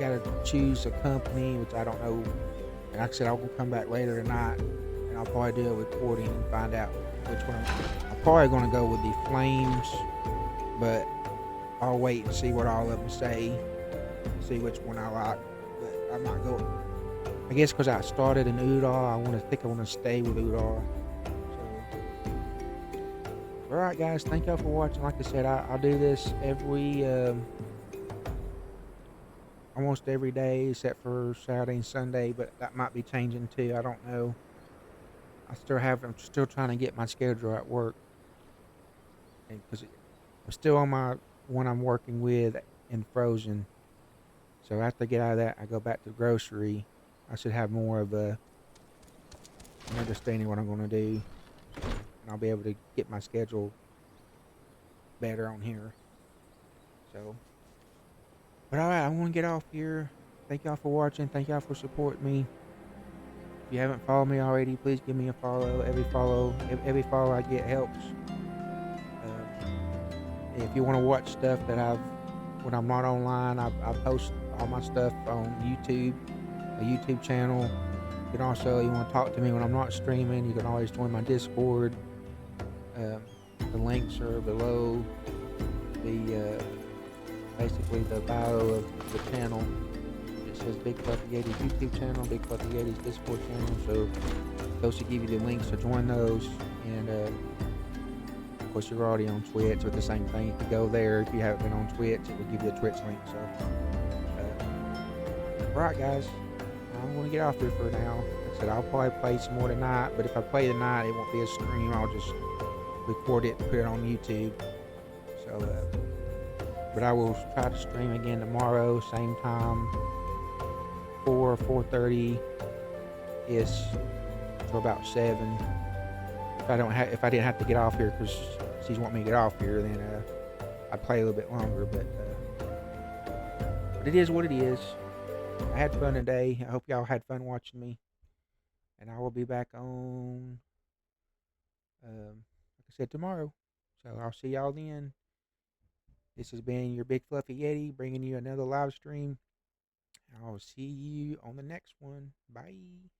gotta choose a company, which I don't know. And like I said, I'll come back later tonight, and I'll probably do a recording and find out which one. I'm probably gonna go with the Flames, but I'll wait and see what all of them say. See which one I like. But I might go. I guess because I started in Udar, I want to stay with Udar. So, alright guys, thank y'all for watching. Like I said, I'll do this almost every day except for Saturday and Sunday, but that might be changing too. I don't know. I'm still trying to get my schedule at work, and because I'm still on my one I'm working with in Frozen. So after I get out of that, I go back to grocery. I should have more of an understanding what I'm going to do, and I'll be able to get my schedule better on here. So, but alright, I want to get off here. Thank y'all for watching. Thank y'all for supporting me. If you haven't followed me already, please give me a follow. Every follow I get helps. If you want to watch stuff that when I'm not online, I post all my stuff on YouTube. A YouTube channel. You can also, you want to talk to me when I'm not streaming, you can always join my Discord. The links are below basically the bio of the channel. It says Big Fluffy Yeti's YouTube channel, Big Fluffy Yeti's Discord channel, so those should give you the links to join those. And of course you're already on Twitch with the same thing. You can go there. If you haven't been on Twitch, it will give you a Twitch link. So alright guys, I'm going to get off here for now. Like I said, I'll probably play some more tonight, but if I play tonight, it won't be a stream. I'll just record it and put it on YouTube. So, but I will try to stream again tomorrow, same time, 4:30 is to about 7. If I didn't have to get off here because she's wanting me to get off here, then I'd play a little bit longer. But it is what it is. I had fun today. I hope y'all had fun watching me. And I will be back on, like I said, tomorrow. So I'll see y'all then. This has been your Big Fluffy Yeti, bringing you another live stream. I'll see you on the next one. Bye.